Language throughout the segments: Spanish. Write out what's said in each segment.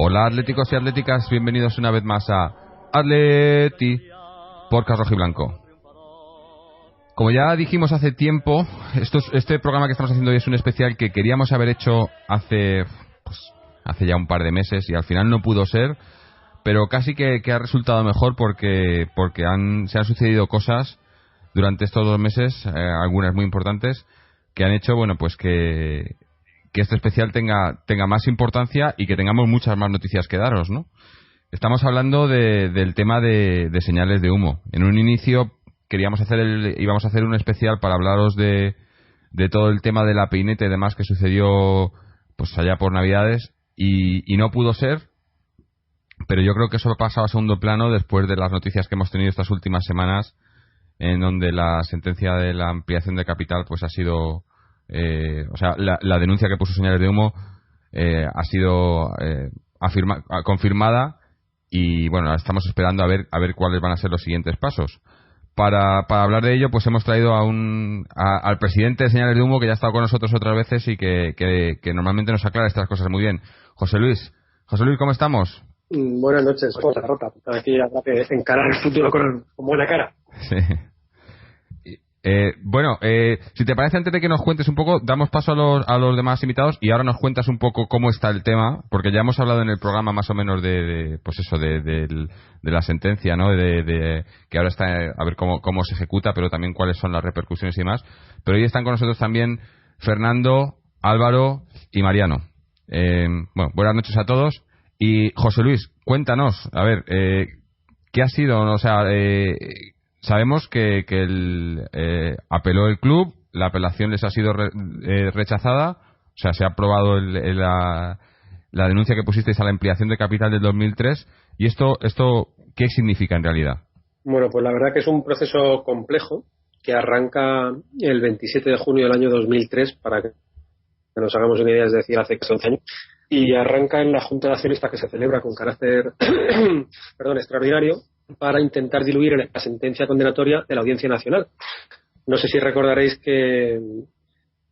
Hola atléticos y atléticas, bienvenidos una vez más a Atleti Podcast Rojiblanco. Como ya dijimos hace tiempo, este programa que estamos haciendo hoy es un especial que queríamos haber hecho hace ya un par de meses y al final no pudo ser, pero casi que ha resultado mejor porque se han sucedido cosas durante estos 2 meses, algunas muy importantes, que han hecho que este especial tenga más importancia y que tengamos muchas más noticias que daros, ¿no? Estamos hablando del tema de señales de humo. En un inicio íbamos a hacer un especial para hablaros de todo el tema de la peineta y demás que sucedió pues allá por Navidades y no pudo ser, pero yo creo que eso pasaba a segundo plano después de las noticias que hemos tenido estas últimas semanas, en donde la sentencia de la ampliación de capital pues ha sido la denuncia que puso señales de humo ha sido confirmada, y bueno, estamos esperando a ver cuáles van a ser los siguientes pasos. Para hablar de ello, pues hemos traído al presidente de Señales de Humo, que ya ha estado con nosotros otras veces y que normalmente nos aclara estas cosas muy bien. José Luis, ¿cómo estamos? Buenas noches, Rota. Aquí habrá que encarar el futuro con buena cara. Sí. Si te parece, antes de que nos cuentes un poco, damos paso a los demás invitados y ahora nos cuentas un poco cómo está el tema, porque ya hemos hablado en el programa más o menos de la sentencia, ¿no? De que ahora está a ver cómo se ejecuta, pero también cuáles son las repercusiones y demás. Pero hoy están con nosotros también Fernando, Álvaro y Mariano. Buenas noches a todos. Y José Luis, cuéntanos, a ver, ¿qué ha sido? Sabemos que apeló el club, la apelación les ha sido rechazada, o sea, se ha aprobado la denuncia que pusisteis a la ampliación de capital del 2003. ¿Y esto qué significa en realidad? Bueno, pues la verdad que es un proceso complejo que arranca el 27 de junio del año 2003, para que nos hagamos una idea, es decir, hace 11 años, y arranca en la Junta de Accionistas, que se celebra con carácter extraordinario, para intentar diluir la sentencia condenatoria de la Audiencia Nacional. No sé si recordaréis que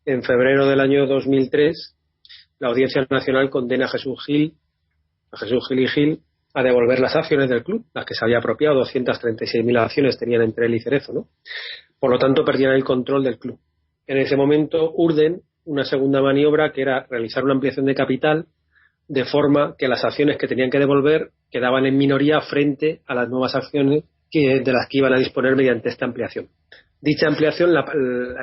en febrero del año 2003 la Audiencia Nacional condena a Jesús Gil y Gil a devolver las acciones del club, las que se había apropiado. 236.000 acciones tenían entre él y Cerezo, ¿no? Por lo tanto, perdían el control del club. En ese momento urden una segunda maniobra, que era realizar una ampliación de capital de forma que las acciones que tenían que devolver quedaban en minoría frente a las nuevas acciones de las que iban a disponer mediante esta ampliación. Dicha ampliación,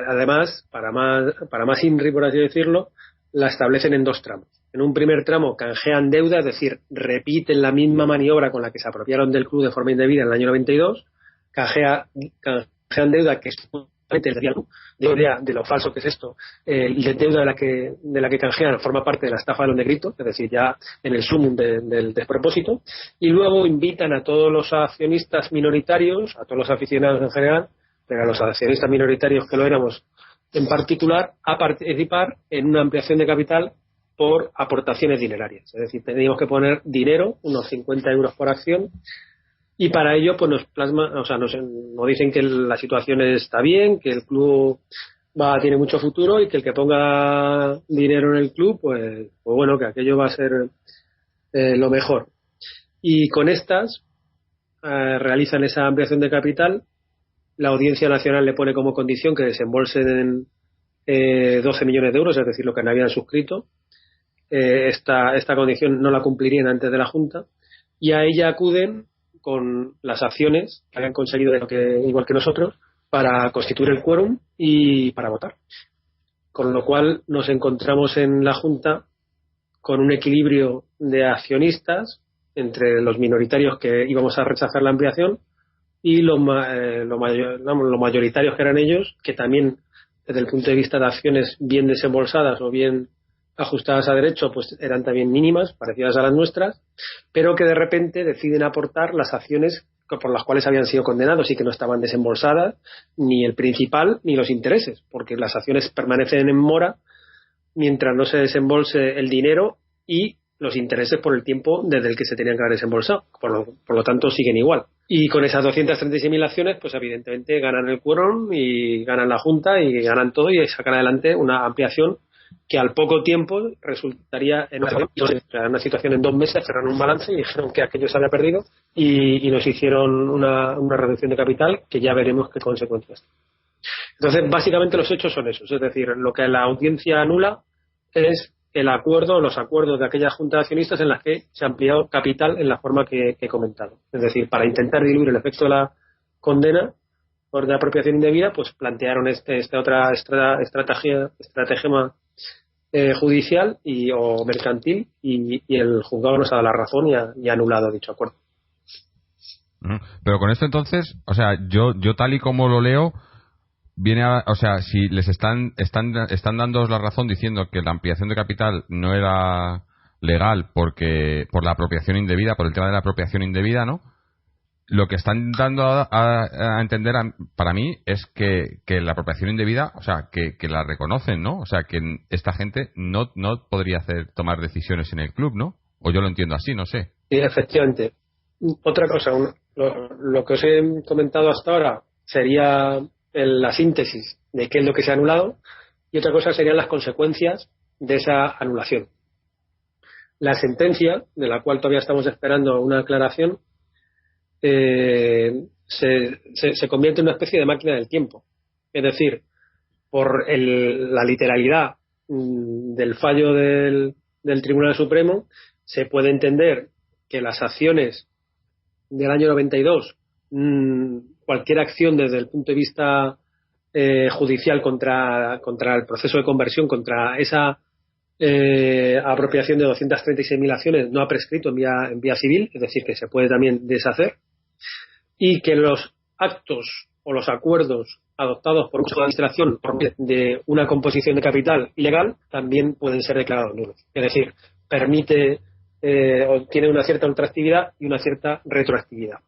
además, para más INRI, por así decirlo, la establecen en 2 tramos. En un primer tramo canjean deuda, es decir, repiten la misma maniobra con la que se apropiaron del club de forma indebida en el año 92, canjean deuda que es de lo falso que es esto, de deuda de la que canjean forma parte de la estafa de los negritos, es decir, ya en el sumum del despropósito, y luego invitan a todos los accionistas minoritarios, a todos los aficionados en general, pero a los accionistas minoritarios que lo éramos en particular, a participar en una ampliación de capital por aportaciones dinerarias. Es decir, teníamos que poner dinero, unos 50 euros por acción, y para ello pues nos dicen que la situación está bien, que el club tiene mucho futuro y que el que ponga dinero en el club pues bueno, que aquello va a ser lo mejor. Y con estas realizan esa ampliación de capital. La Audiencia Nacional le pone como condición que desembolsen 12 millones de euros, es decir, lo que no habían suscrito. Esta condición no la cumplirían antes de la Junta, y a ella acuden con las acciones que habían conseguido igual que nosotros, para constituir el quórum y para votar. Con lo cual nos encontramos en la Junta con un equilibrio de accionistas entre los minoritarios que íbamos a rechazar la ampliación y los mayoritarios, que eran ellos, que también desde el punto de vista de acciones bien desembolsadas o bien ajustadas a derecho, pues eran también mínimas, parecidas a las nuestras, pero que de repente deciden aportar las acciones por las cuales habían sido condenados y que no estaban desembolsadas, ni el principal ni los intereses, porque las acciones permanecen en mora mientras no se desembolse el dinero y los intereses por el tiempo desde el que se tenían que haber desembolsado. Por lo tanto, siguen igual. Y con esas 236.000 acciones, pues evidentemente ganan el quórum y ganan la Junta y ganan todo, y sacan adelante una ampliación que al poco tiempo resultaría en una situación en 2 meses, cerraron un balance y dijeron que aquello se había perdido y nos hicieron una reducción de capital que ya veremos qué consecuencias. Entonces, básicamente los hechos son esos, es decir, lo que la audiencia anula es el acuerdo o los acuerdos de aquella junta de accionistas en las que se ha ampliado capital en la forma que he comentado. Es decir, para intentar diluir el efecto de la condena por de apropiación indebida, pues plantearon esta otra estratagema judicial o mercantil y el juzgado nos ha dado la razón y ha anulado dicho acuerdo. Pero con esto entonces, o sea, yo tal y como lo leo, o sea, si les están dando la razón diciendo que la ampliación de capital no era legal por la apropiación indebida, por el tema de la apropiación indebida, ¿no? Lo que están dando a entender para mí es que la apropiación indebida, o sea, que la reconocen, ¿no? O sea, que esta gente no podría tomar decisiones en el club, ¿no? O yo lo entiendo así, no sé. Sí, efectivamente. Otra cosa, lo que os he comentado hasta ahora sería la síntesis de qué es lo que se ha anulado, y otra cosa serían las consecuencias de esa anulación. La sentencia, de la cual todavía estamos esperando una aclaración, se convierte en una especie de máquina del tiempo. Es decir, por la literalidad del fallo del Tribunal Supremo, se puede entender que las acciones del año 92, cualquier acción desde el punto de vista judicial contra el proceso de conversión, contra esa apropiación de 236.000 acciones, no ha prescrito en vía civil, es decir, que se puede también deshacer, y que los actos o los acuerdos adoptados por una administración de una composición de capital ilegal también pueden ser declarados nulos. Es decir, permite o tiene una cierta ultraactividad y una cierta retroactividad.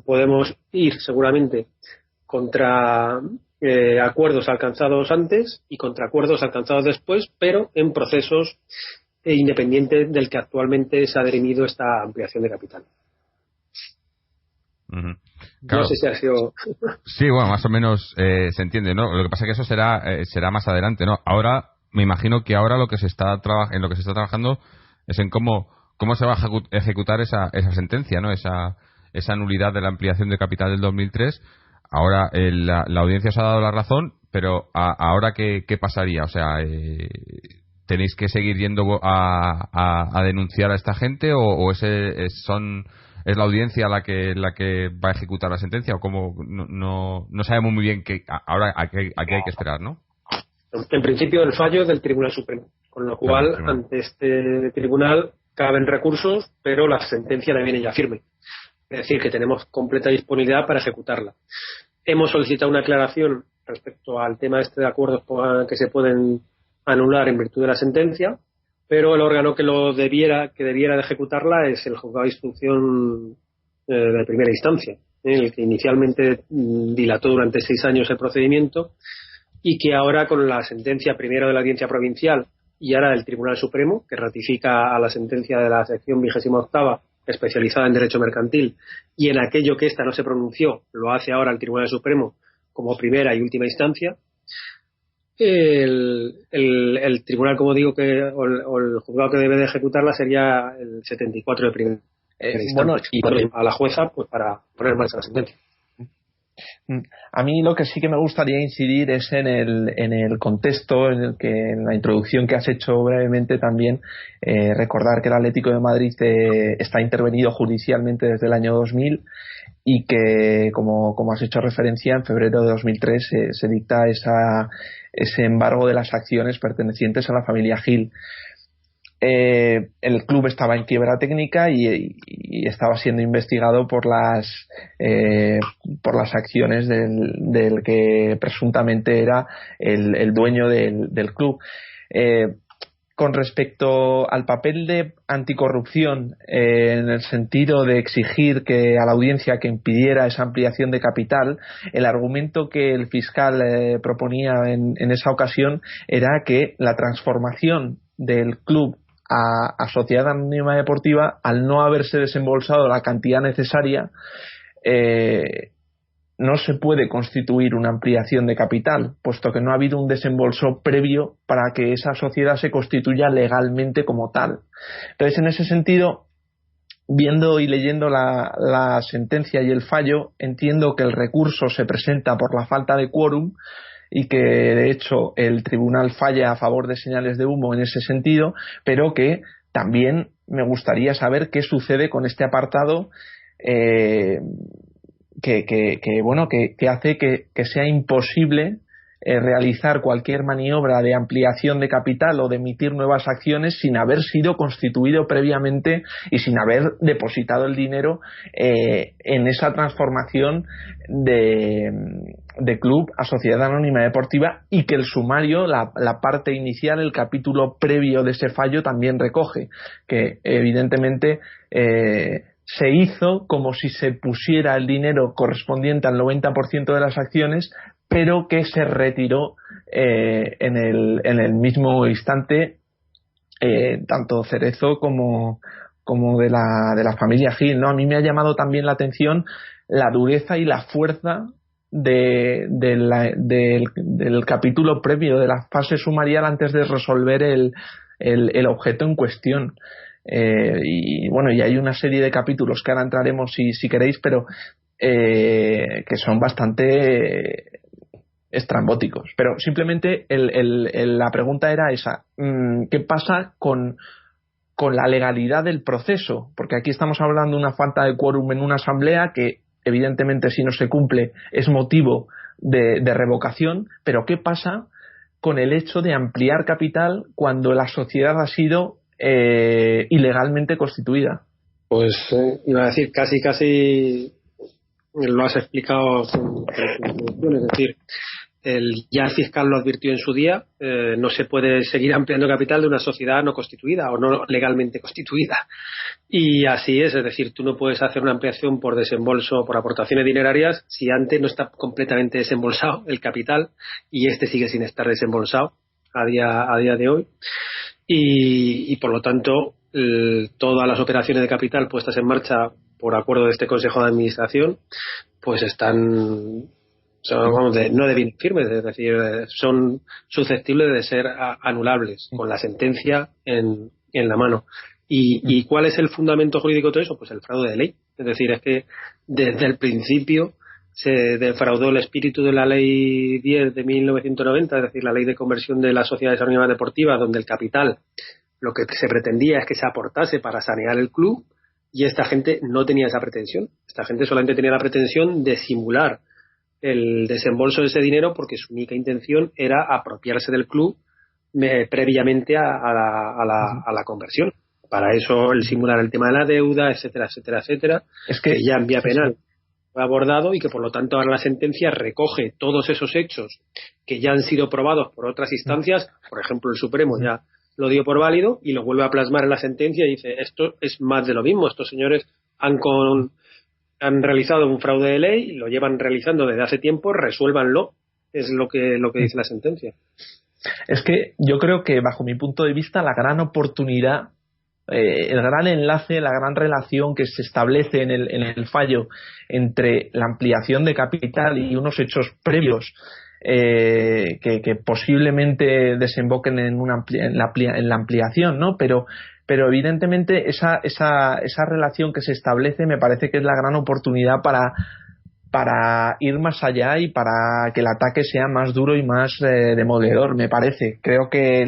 Podemos ir seguramente contra acuerdos alcanzados antes y contra acuerdos alcanzados después, pero en procesos independientes del que actualmente se ha dirimido esta ampliación de capital. Uh-huh. Claro. No sé si ha sido... Sí, bueno, más o menos se entiende, ¿no? Lo que pasa es que eso será más adelante, ¿no? Ahora, me imagino que ahora en lo que se está trabajando es en cómo se va a ejecutar esa sentencia, ¿no? Esa nulidad de la ampliación de capital del 2003. Ahora la audiencia os ha dado la razón, pero ahora ¿qué pasaría? O sea, ¿tenéis que seguir yendo a denunciar a esta gente o es la audiencia la que va a ejecutar la sentencia? ¿O cómo? No sabemos muy bien ahora a qué hay que esperar, ¿no? En principio el fallo es del Tribunal Supremo, con lo cual ante este tribunal caben recursos, pero la sentencia viene ya firme. Es decir, que tenemos completa disponibilidad para ejecutarla. Hemos solicitado una aclaración respecto al tema de acuerdos que se pueden anular en virtud de la sentencia, pero el órgano que debiera de ejecutarla es el juzgado de instrucción de primera instancia, el que inicialmente dilató durante 6 años el procedimiento y que ahora, con la sentencia primero de la Audiencia Provincial y ahora del Tribunal Supremo, que ratifica a la sentencia de la sección 28ª especializada en derecho mercantil, y en aquello que ésta no se pronunció lo hace ahora el Tribunal Supremo como primera y última instancia, el tribunal, como digo, o el juzgado que debe de ejecutarla sería el 74 de primera instancia, bueno, y a la jueza pues para poner en marcha la sentencia. A mí lo que sí que me gustaría incidir es en el contexto, en la introducción que has hecho brevemente también, recordar que el Atlético de Madrid está intervenido judicialmente desde el año 2000 y que, como has hecho referencia, en febrero de 2003 se dicta ese embargo de las acciones pertenecientes a la familia Gil. El club estaba en quiebra técnica y estaba siendo investigado por las acciones del que presuntamente era el dueño del club. Con respecto al papel de anticorrupción, en el sentido de exigir a la audiencia que impidiera esa ampliación de capital, el argumento que el fiscal proponía en esa ocasión era que la transformación del club a Sociedad Anónima Deportiva, al no haberse desembolsado la cantidad necesaria, no se puede constituir una ampliación de capital, puesto que no ha habido un desembolso previo para que esa sociedad se constituya legalmente como tal. Entonces, en ese sentido, viendo y leyendo la sentencia y el fallo, entiendo que el recurso se presenta por la falta de quórum y que, de hecho, el tribunal falla a favor de señales de humo en ese sentido, pero que también me gustaría saber qué sucede con este apartado que hace que sea imposible realizar cualquier maniobra de ampliación de capital o de emitir nuevas acciones sin haber sido constituido previamente y sin haber depositado el dinero en esa transformación de club a sociedad anónima deportiva, y que el sumario, la parte inicial, el capítulo previo de ese fallo también recoge que evidentemente se hizo como si se pusiera el dinero correspondiente al 90% de las acciones, pero que se retiró en el mismo instante, tanto Cerezo como de la familia Gil, ¿no? A mí me ha llamado también la atención la dureza y la fuerza del capítulo previo, de la fase sumarial antes de resolver el objeto en cuestión. Y bueno, y hay una serie de capítulos que ahora entraremos si queréis, pero que son bastante estrambóticos. Pero simplemente la pregunta era esa: ¿qué pasa con la legalidad del proceso? Porque aquí estamos hablando de una falta de quórum en una asamblea que evidentemente, si no se cumple, es motivo de revocación, pero ¿qué pasa con el hecho de ampliar capital cuando la sociedad ha sido ilegalmente constituida? Pues iba a decir, casi lo has explicado con es decir, ya el fiscal lo advirtió en su día, no se puede seguir ampliando capital de una sociedad no constituida o no legalmente constituida, y así es decir, tú no puedes hacer una ampliación por desembolso, por aportaciones dinerarias, si antes no está completamente desembolsado el capital, y este sigue sin estar desembolsado a día de hoy, y por lo tanto todas las operaciones de capital puestas en marcha por acuerdo de este Consejo de Administración pues están no de bien firmes, es decir, son susceptibles de ser anulables con la sentencia en la mano. ¿Y cuál es el fundamento jurídico de todo eso? Pues el fraude de ley. Es decir, es que desde el principio se defraudó el espíritu de la Ley 10 de 1990, es decir, la Ley de Conversión de las Sociedades Anónimas Deportivas, donde el capital lo que se pretendía es que se aportase para sanear el club, y esta gente no tenía esa pretensión. Esta gente solamente tenía la pretensión de simular el desembolso de ese dinero, porque su única intención era apropiarse del club previamente a la conversión. Para eso el simular el tema de la deuda, etcétera, etcétera, etcétera, es que ya en vía penal fue abordado, y que por lo tanto ahora la sentencia recoge todos esos hechos que ya han sido probados por otras instancias. Por ejemplo, el Supremo ya lo dio por válido y lo vuelve a plasmar en la sentencia y dice: esto es más de lo mismo, estos señores han realizado un fraude de ley, lo llevan realizando desde hace tiempo, resuélvanlo. Es lo que dice la sentencia. Es que yo creo que, bajo mi punto de vista, la gran oportunidad, el gran enlace, la gran relación que se establece en el fallo entre la ampliación de capital y unos hechos previos que posiblemente desemboquen en la ampliación, ¿no? Pero evidentemente esa relación que se establece me parece que es la gran oportunidad para ir más allá y para que el ataque sea más duro y más demoledor, me parece. Creo que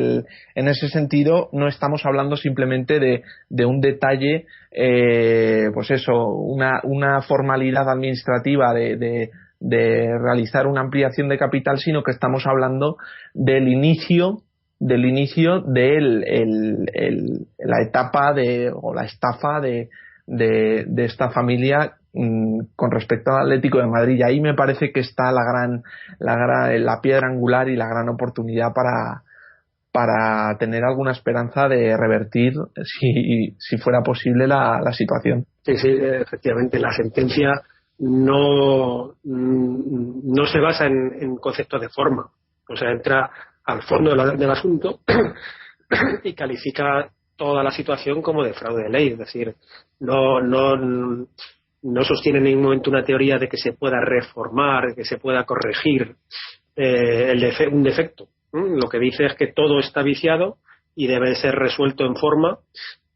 en ese sentido no estamos hablando simplemente de un detalle, pues eso, una formalidad administrativa de realizar una ampliación de capital, sino que estamos hablando del inicio de la etapa o la estafa de esta familia con respecto al Atlético de Madrid. Y ahí me parece que está la piedra angular y la gran oportunidad para tener alguna esperanza de revertir, si fuera posible, la situación. Sí, efectivamente, la sentencia no se basa en conceptos de forma, o sea, entra al fondo del asunto y califica toda la situación como de fraude de ley. Es decir, no no sostiene en ningún momento una teoría de que se pueda reformar, de que se pueda corregir un defecto. Lo que dice es que todo está viciado y debe ser resuelto en forma,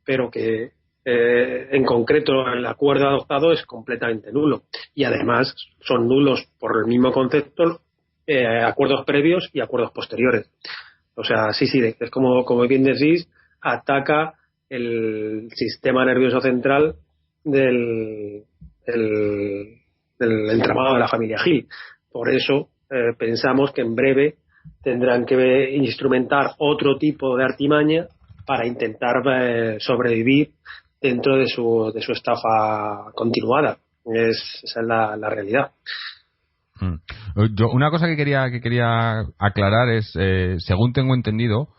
pero que en concreto el acuerdo adoptado es completamente nulo. Y además son nulos por el mismo concepto acuerdos previos y acuerdos posteriores. O sea, sí, es como bien decís, ataca el sistema nervioso central del entramado de la familia Gil. Por eso pensamos que en breve tendrán que instrumentar otro tipo de artimaña para intentar sobrevivir dentro de su estafa continuada. Esa es la realidad. Una cosa que quería aclarar es, según tengo entendido,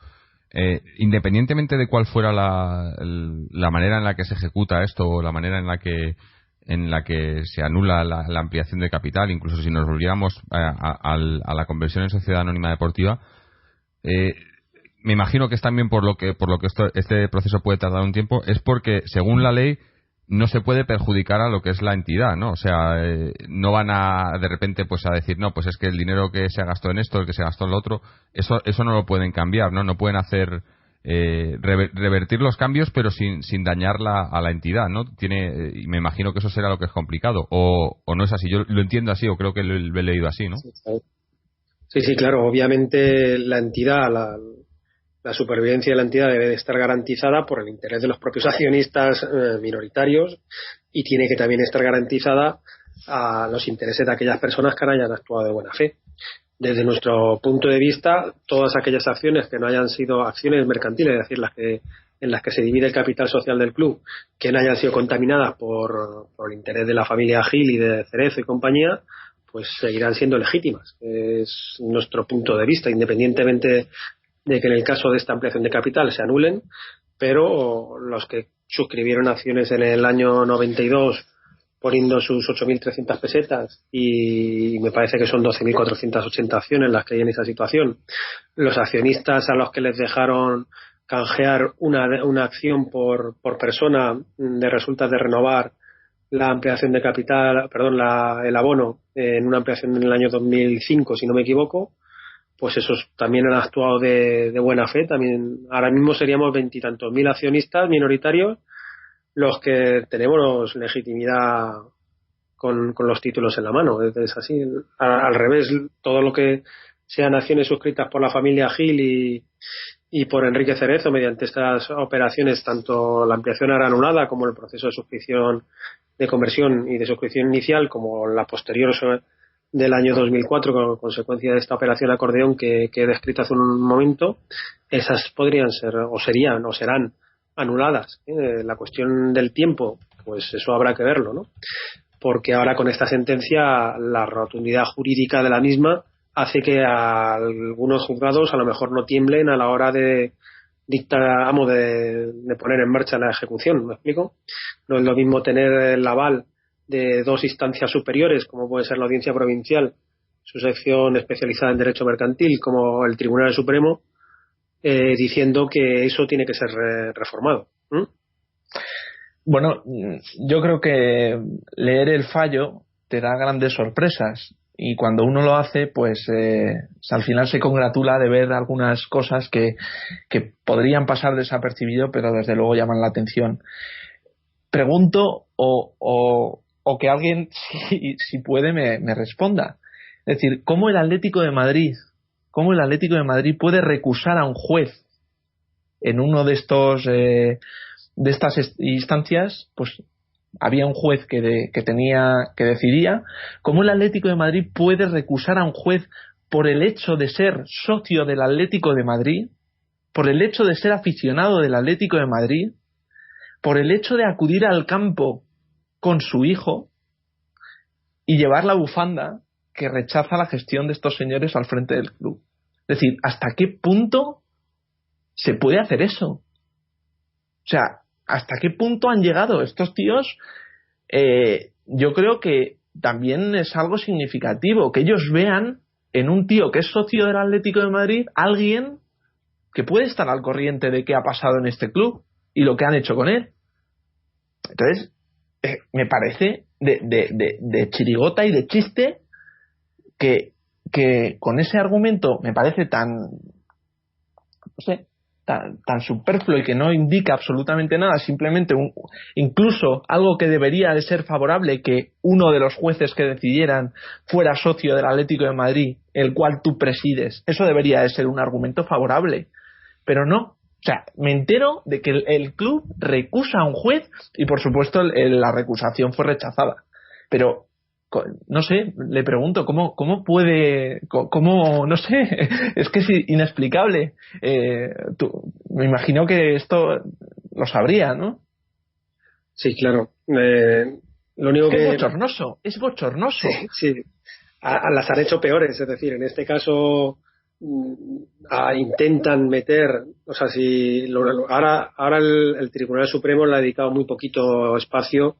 independientemente de cuál fuera la manera en la que se ejecuta esto o la manera en la que se anula la ampliación de capital, incluso si nos volviéramos a la conversión en sociedad anónima deportiva, me imagino que es también por lo que este proceso puede tardar un tiempo, es porque según la ley no se puede perjudicar a lo que es la entidad, ¿no? O sea, no van a de repente pues a decir, no, pues es que el dinero que se gastó en esto, el que se gastó en lo otro, eso no lo pueden cambiar, ¿no? No pueden hacer revertir los cambios, pero sin dañar a la entidad, ¿no? Y me imagino que eso será lo que es complicado, o no es así. Yo lo entiendo así, o creo que lo he leído así, ¿no? Sí, claro. Obviamente la entidad, la supervivencia de la entidad debe de estar garantizada por el interés de los propios accionistas minoritarios, y tiene que también estar garantizada a los intereses de aquellas personas que no hayan actuado de buena fe. Desde nuestro punto de vista, todas aquellas acciones que no hayan sido acciones mercantiles, es decir, en las que se divide el capital social del club, que no hayan sido contaminadas por el interés de la familia Gil y de Cerezo y compañía, pues seguirán siendo legítimas. Es nuestro punto de vista, independientemente de que en el caso de esta ampliación de capital se anulen, pero los que suscribieron acciones en el año 92 poniendo sus 8.300 pesetas, y me parece que son 12.480 acciones las que hay en esa situación, los accionistas a los que les dejaron canjear una acción por persona de resultas de renovar la ampliación de capital, el abono en una ampliación en el año 2005, si no me equivoco, pues esos también han actuado de buena fe. También ahora mismo seríamos 20 y tantos mil accionistas minoritarios los que tenemos legitimidad con los títulos en la mano. Es así. Al revés, todo lo que sean acciones suscritas por la familia Gil y por Enrique Cerezo mediante estas operaciones, tanto la ampliación ahora anulada como el proceso de suscripción, de conversión y de suscripción inicial, como la posterior del año 2004 como consecuencia de esta operación acordeón que he descrito hace un momento, esas podrían ser o serán anuladas. La cuestión del tiempo, pues eso habrá que verlo, ¿no? Porque ahora con esta sentencia la rotundidad jurídica de la misma hace que a algunos juzgados a lo mejor no tiemblen a la hora de dictar, de poner en marcha la ejecución. ¿Me explico? No es lo mismo tener el aval de dos instancias superiores, como puede ser la Audiencia Provincial, su sección especializada en Derecho Mercantil, como el Tribunal Supremo, diciendo que eso tiene que ser reformado. Bueno, yo creo que leer el fallo te da grandes sorpresas, y cuando uno lo hace, pues al final se congratula de ver algunas cosas que podrían pasar desapercibido, pero desde luego llaman la atención. Pregunto o que alguien, si puede, me responda. Es decir, ¿cómo el Atlético de Madrid puede recusar a un juez en uno de estas instancias? Pues había un juez que decidía. ¿Cómo el Atlético de Madrid puede recusar a un juez por el hecho de ser socio del Atlético de Madrid, por el hecho de ser aficionado del Atlético de Madrid, por el hecho de acudir al campo con su hijo y llevar la bufanda que rechaza la gestión de estos señores al frente del club? Es decir, ¿hasta qué punto se puede hacer eso? O sea, ¿hasta qué punto han llegado estos tíos? Yo creo que también es algo significativo que ellos vean en un tío que es socio del Atlético de Madrid alguien que puede estar al corriente de qué ha pasado en este club y lo que han hecho con él. Entonces, me parece de chirigota y de chiste que con ese argumento me parece tan, no sé, tan superfluo y que no indica absolutamente nada, simplemente incluso algo que debería de ser favorable, que uno de los jueces que decidieran fuera socio del Atlético de Madrid, el cual tú presides. Eso debería de ser un argumento favorable, pero no. O sea, me entero de que el club recusa a un juez y por supuesto la recusación fue rechazada, pero no sé, le pregunto cómo puede, no sé, es que es inexplicable. Me imagino que esto lo sabría, ¿no? Sí, claro. Lo único que es bochornoso. Sí, las han hecho peores, es decir, en este caso intentan meter, o sea, ahora el Tribunal Supremo le ha dedicado muy poquito espacio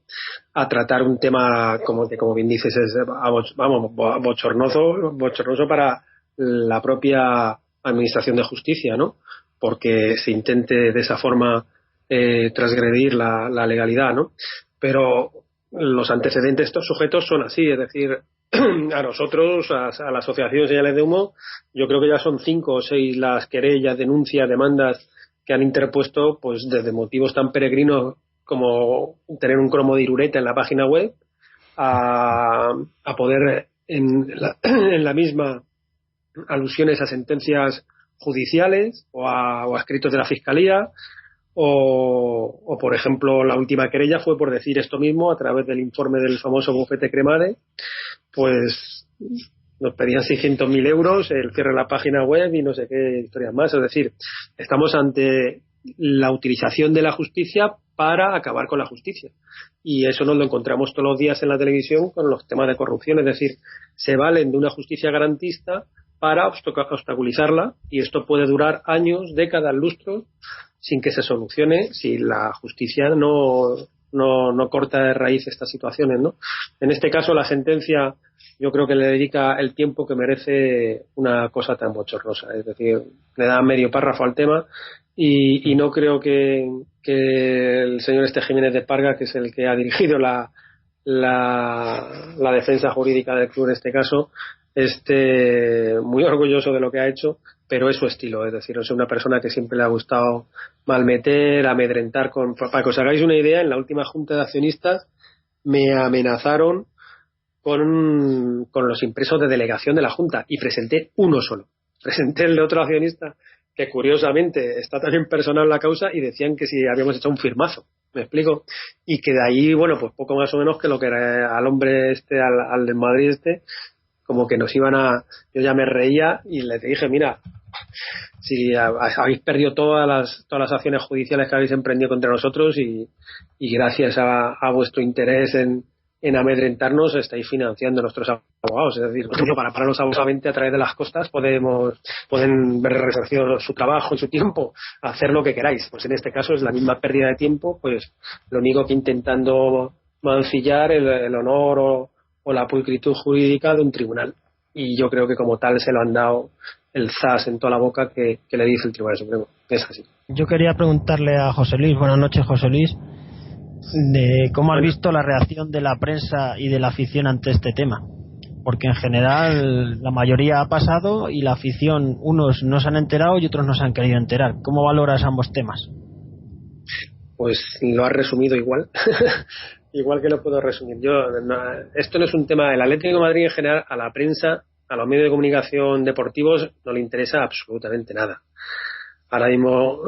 a tratar un tema como bien dices, bochornoso para la propia Administración de Justicia, ¿no? Porque se intente de esa forma transgredir la legalidad, ¿no? Pero los antecedentes de estos sujetos son así, es decir, a nosotros, a la Asociación Señales de Humo, yo creo que ya son 5 o 6 las querellas, denuncias, demandas que han interpuesto, pues desde motivos tan peregrinos como tener un cromo de Irureta en la página web, a poder en la misma alusiones a sentencias judiciales o a escritos de la Fiscalía. O por ejemplo, la última querella fue por decir esto mismo a través del informe del famoso bufete Cremade, pues nos pedían 600.000 euros, el cierre de la página web y no sé qué historias más. Es decir, estamos ante la utilización de la justicia para acabar con la justicia, y eso nos lo encontramos todos los días en la televisión con los temas de corrupción. Es decir, se valen de una justicia garantista para obstaculizarla, y esto puede durar años, décadas, lustros, sin que se solucione si la justicia no corta de raíz estas situaciones, ¿no? En este caso, la sentencia yo creo que le dedica el tiempo que merece una cosa tan bochornosa, es decir, le da medio párrafo al tema, y no creo que el señor Jiménez de Parga, que es el que ha dirigido la defensa jurídica del club en este caso, esté muy orgulloso de lo que ha hecho, pero es su estilo, es decir, es una persona que siempre le ha gustado malmeter, amedrentar. Para que os hagáis una idea, en la última junta de accionistas me amenazaron con los impresos de delegación de la junta, y presenté uno solo. Presenté el de otro accionista que curiosamente está también personal en la causa, y decían que si habíamos hecho un firmazo, ¿me explico? Y que de ahí, bueno, pues poco más o menos que lo que era al hombre al del Madrid como que nos iban a... Yo ya me reía y le dije, mira, si habéis perdido todas las acciones judiciales que habéis emprendido contra nosotros, y gracias a vuestro interés en amedrentarnos estáis financiando nuestros abogados. Es decir, para pararnos abusivamente a través de las costas pueden ver resarcido su trabajo y su tiempo, hacer lo que queráis. Pues en este caso es la misma pérdida de tiempo, pues lo único que intentando mancillar el honor o la pulcritud jurídica de un tribunal, y yo creo que como tal se lo han dado el zas en toda la boca que le dice el Tribunal Supremo. Es así. Yo quería preguntarle a José Luis, buenas noches José Luis, de cómo has visto la reacción de la prensa y de la afición ante este tema, porque en general la mayoría ha pasado y la afición, unos no se han enterado y otros no se han querido enterar. ¿Cómo valoras ambos temas? Pues lo has resumido igual. Igual que lo puedo resumir yo. Esto no es un tema del Atlético de Madrid en general. A la prensa, a los medios de comunicación deportivos no le interesa absolutamente nada. Ahora mismo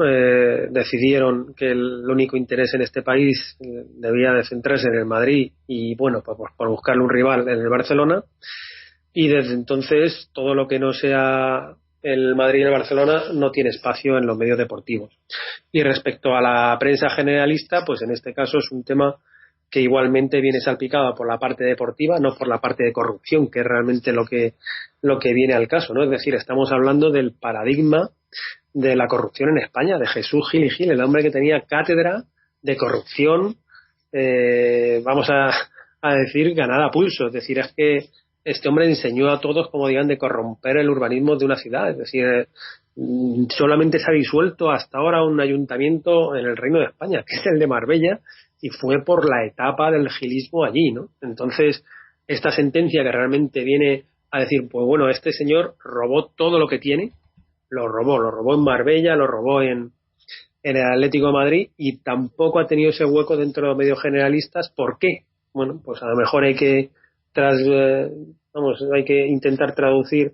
decidieron que el único interés en este país debía de centrarse en el Madrid, y bueno, por buscarle un rival en el Barcelona, y desde entonces todo lo que no sea el Madrid y el Barcelona no tiene espacio en los medios deportivos. Y respecto a la prensa generalista, pues en este caso es un tema que igualmente viene salpicado por la parte deportiva, no por la parte de corrupción, que es realmente lo que viene al caso, ¿no? Es decir, estamos hablando del paradigma de la corrupción en España, de Jesús Gil y Gil, el hombre que tenía cátedra de corrupción, vamos a decir, ganada a pulso. Es decir, es que este hombre enseñó a todos cómo debían de corromper el urbanismo de una ciudad. Es decir, solamente se ha disuelto hasta ahora un ayuntamiento en el Reino de España, que es el de Marbella, y fue por la etapa del gilismo allí, ¿no? Entonces, esta sentencia que realmente viene a decir, pues bueno, este señor robó todo lo que tiene, lo robó en Marbella, lo robó en el Atlético de Madrid, y tampoco ha tenido ese hueco dentro de los medios generalistas. ¿Por qué? Bueno, pues a lo mejor hay que intentar traducir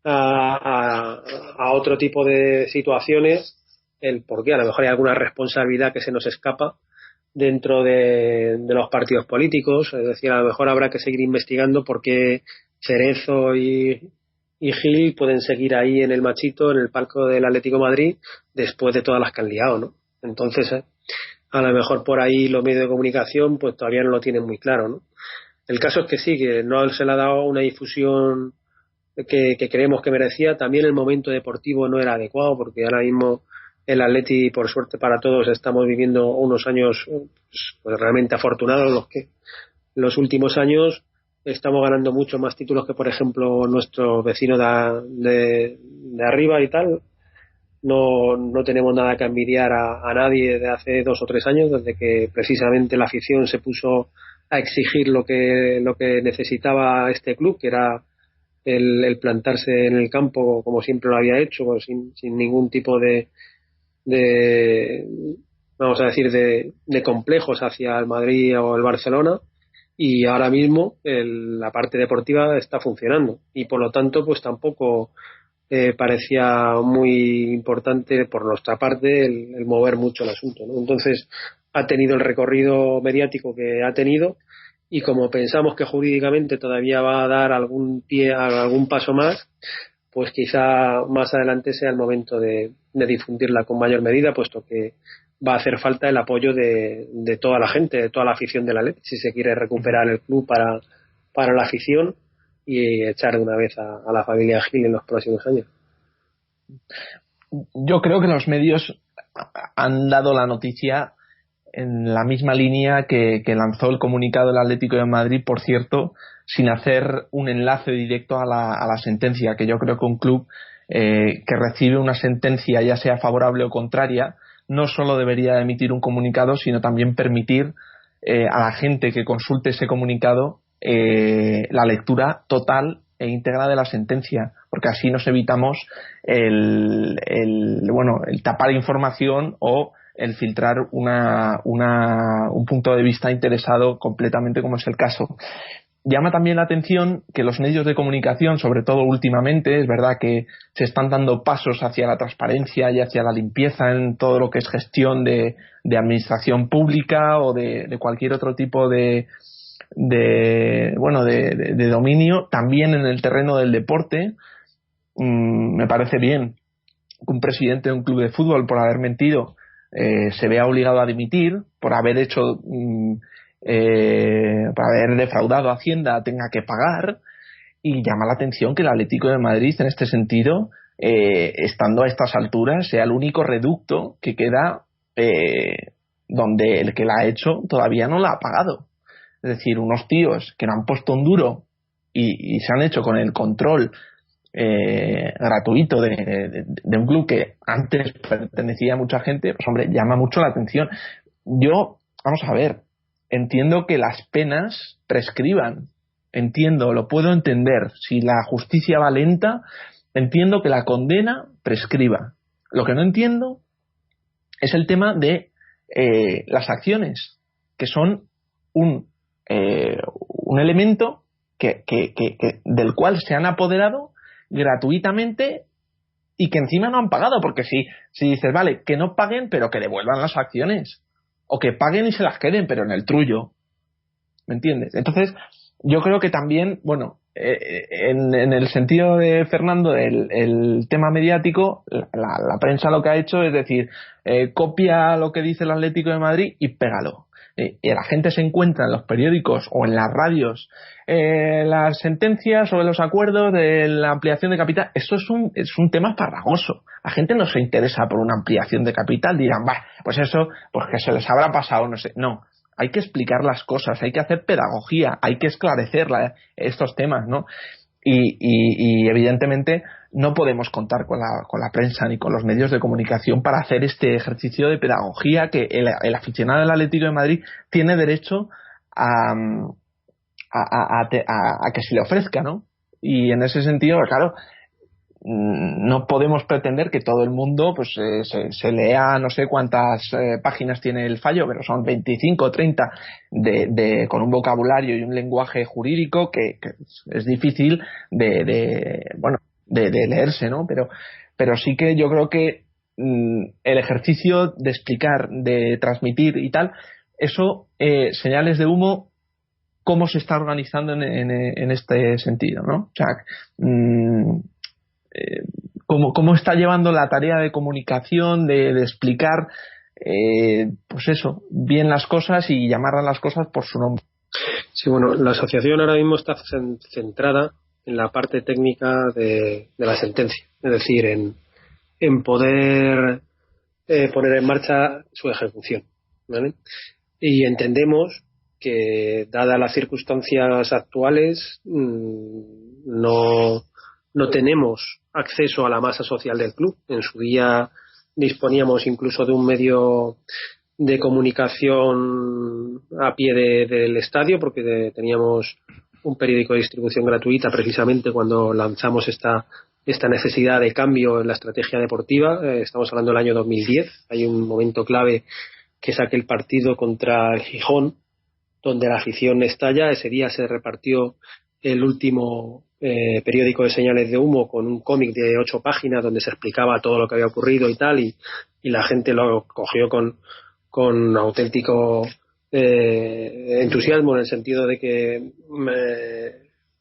a otro tipo de situaciones el por qué. A lo mejor hay alguna responsabilidad que se nos escapa dentro de los partidos políticos, es decir, a lo mejor habrá que seguir investigando por qué Cerezo y Gil pueden seguir ahí en el machito, en el palco del Atlético de Madrid, después de todas las que han liado, ¿no? Entonces, a lo mejor por ahí los medios de comunicación pues todavía no lo tienen muy claro, ¿no? El caso es que sí, que no se le ha dado una difusión que creemos que merecía. También el momento deportivo no era adecuado, porque ahora mismo el Atleti, por suerte para todos, estamos viviendo unos años pues realmente afortunados, los últimos años estamos ganando mucho más títulos que, por ejemplo, nuestro vecino de arriba y tal. No tenemos nada que envidiar a nadie de hace 2 o 3 años, desde que precisamente la afición se puso a exigir lo que necesitaba este club, que era el plantarse en el campo como siempre lo había hecho, pues sin ningún tipo de vamos a decir de complejos hacia el Madrid o el Barcelona. Y ahora mismo la parte deportiva está funcionando, y por lo tanto pues tampoco parecía muy importante por nuestra parte el mover mucho el asunto, ¿no? Entonces ha tenido el recorrido mediático que ha tenido, y como pensamos que jurídicamente todavía va a dar algún paso más, pues quizá más adelante sea el momento de difundirla con mayor medida, puesto que va a hacer falta el apoyo de toda la gente, de toda la afición de la Atleti, si se quiere recuperar el club para la afición y echar de una vez a la familia Gil en los próximos años. Yo creo que los medios han dado la noticia en la misma línea que lanzó el comunicado del Atlético de Madrid, por cierto, sin hacer un enlace directo a la sentencia, que yo creo que un club que recibe una sentencia, ya sea favorable o contraria, no solo debería emitir un comunicado, sino también permitir a la gente que consulte ese comunicado la lectura total e íntegra de la sentencia, porque así nos evitamos el tapar información o el filtrar un punto de vista interesado completamente, como es el caso. Llama también la atención que los medios de comunicación, sobre todo últimamente, es verdad que se están dando pasos hacia la transparencia y hacia la limpieza en todo lo que es gestión de administración pública o de cualquier otro tipo de dominio, también en el terreno del deporte. Me parece bien que un presidente de un club de fútbol, por haber mentido, se vea obligado a dimitir, por haber por haber defraudado a Hacienda tenga que pagar, y llama la atención que el Atlético de Madrid, en este sentido, estando a estas alturas, sea el único reducto que queda donde el que la ha hecho todavía no la ha pagado. Es decir, unos tíos que no han puesto un duro y se han hecho con el control gratuito de un club que antes pertenecía a mucha gente, pues hombre, llama mucho la atención. Yo, vamos a ver, entiendo que las penas prescriban, lo puedo entender. Si la justicia va lenta, entiendo que la condena prescriba. Lo que no entiendo es el tema de las acciones, que son un elemento del cual se han apoderado gratuitamente y que encima no han pagado, porque si dices, vale, que no paguen pero que devuelvan las acciones, o que paguen y se las queden pero en el trullo, ¿me entiendes? Entonces yo creo que también, bueno, en el sentido de Fernando, el tema mediático, la prensa lo que ha hecho es decir, copia lo que dice el Atlético de Madrid y pégalo. Y la gente se encuentra en los periódicos o en las radios las sentencias sobre los acuerdos de la ampliación de capital. Eso es un tema farragoso. La gente no se interesa por una ampliación de capital. Dirán, pues eso, pues que se les habrá pasado, no sé. No, hay que explicar las cosas, hay que hacer pedagogía, hay que esclarecer estos temas, ¿no? y evidentemente no podemos contar con la prensa ni con los medios de comunicación para hacer este ejercicio de pedagogía que el aficionado del Atlético de Madrid tiene derecho a que se le ofrezca, ¿no? Y en ese sentido, claro, no podemos pretender que todo el mundo pues se lea, no sé cuántas páginas tiene el fallo, pero son 25 o 30 con un vocabulario y un lenguaje jurídico que es difícil de leerse, ¿no? Pero sí que yo creo que el ejercicio de explicar, de transmitir y tal, eso, señales de humo, cómo se está organizando en este sentido, ¿no? O sea, cómo está llevando la tarea de comunicación, de explicar, pues eso, bien las cosas y llamar a las cosas por su nombre. Sí, bueno, la asociación ahora mismo está centrada en la parte técnica de la sentencia, es decir, en poder poner en marcha su ejecución, ¿vale? Y entendemos que, dadas las circunstancias actuales, no tenemos acceso a la masa social del club. En su día disponíamos incluso de un medio de comunicación a pie del estadio, porque teníamos un periódico de distribución gratuita precisamente cuando lanzamos esta necesidad de cambio en la estrategia deportiva. Estamos hablando del año 2010. Hay un momento clave que es aquel partido contra el Gijón, donde la afición estalla. Ese día se repartió el último periódico de señales de humo con un cómic de 8 páginas donde se explicaba todo lo que había ocurrido y tal, y la gente lo cogió con auténtico entusiasmo, en el sentido de que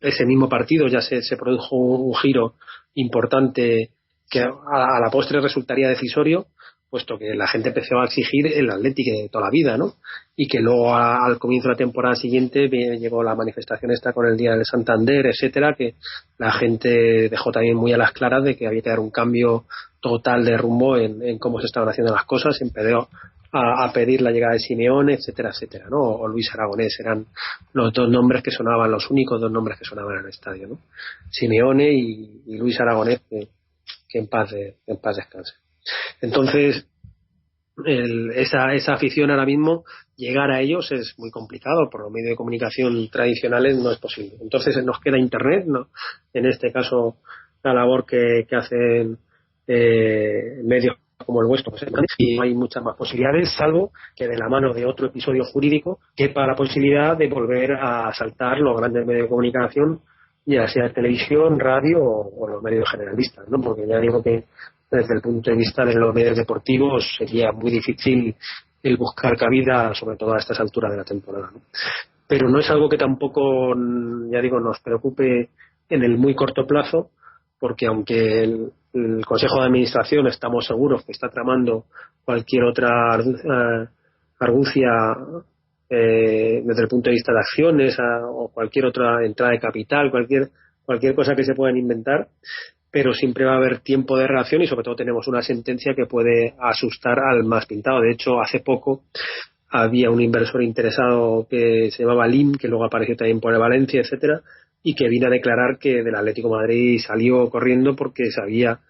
ese mismo partido ya se produjo un giro importante que a la postre resultaría decisorio, puesto que la gente empezó a exigir el Atlético de toda la vida, ¿no? Y que luego al comienzo de la temporada siguiente llegó la manifestación esta con el Día del Santander, etcétera, que la gente dejó también muy a las claras de que había que dar un cambio total de rumbo en cómo se estaban haciendo las cosas. Empezó a pedir la llegada de Simeone, etcétera, etcétera, ¿no? O Luis Aragonés, eran los dos nombres que sonaban, los únicos dos nombres que sonaban en el estadio, ¿no? Simeone y Luis Aragonés, que en paz descanse. Entonces, esa afición ahora mismo, llegar a ellos es muy complicado. Por los medios de comunicación tradicionales no es posible. Entonces nos queda Internet, ¿no? En este caso, la labor que hacen medios como el vuestro, pues, y no hay muchas más posibilidades, salvo que de la mano de otro episodio jurídico quepa la posibilidad de volver a saltar los grandes medios de comunicación, ya sea televisión, radio o los medios generalistas, ¿no? Porque ya digo que desde el punto de vista de los medios deportivos sería muy difícil el buscar cabida, sobre todo a estas alturas de la temporada, ¿no? Pero no es algo que tampoco, ya digo, nos preocupe en el muy corto plazo, porque aunque el Consejo de Administración estamos seguros que está tramando cualquier otra argucia desde el punto de vista de acciones o cualquier otra entrada de capital, cualquier cosa que se puedan inventar, pero siempre va a haber tiempo de reacción, y sobre todo tenemos una sentencia que puede asustar al más pintado. De hecho, hace poco había un inversor interesado que se llamaba Lim, que luego apareció también por el Valencia, etcétera, y que vino a declarar que del Atlético de Madrid salió corriendo porque sabía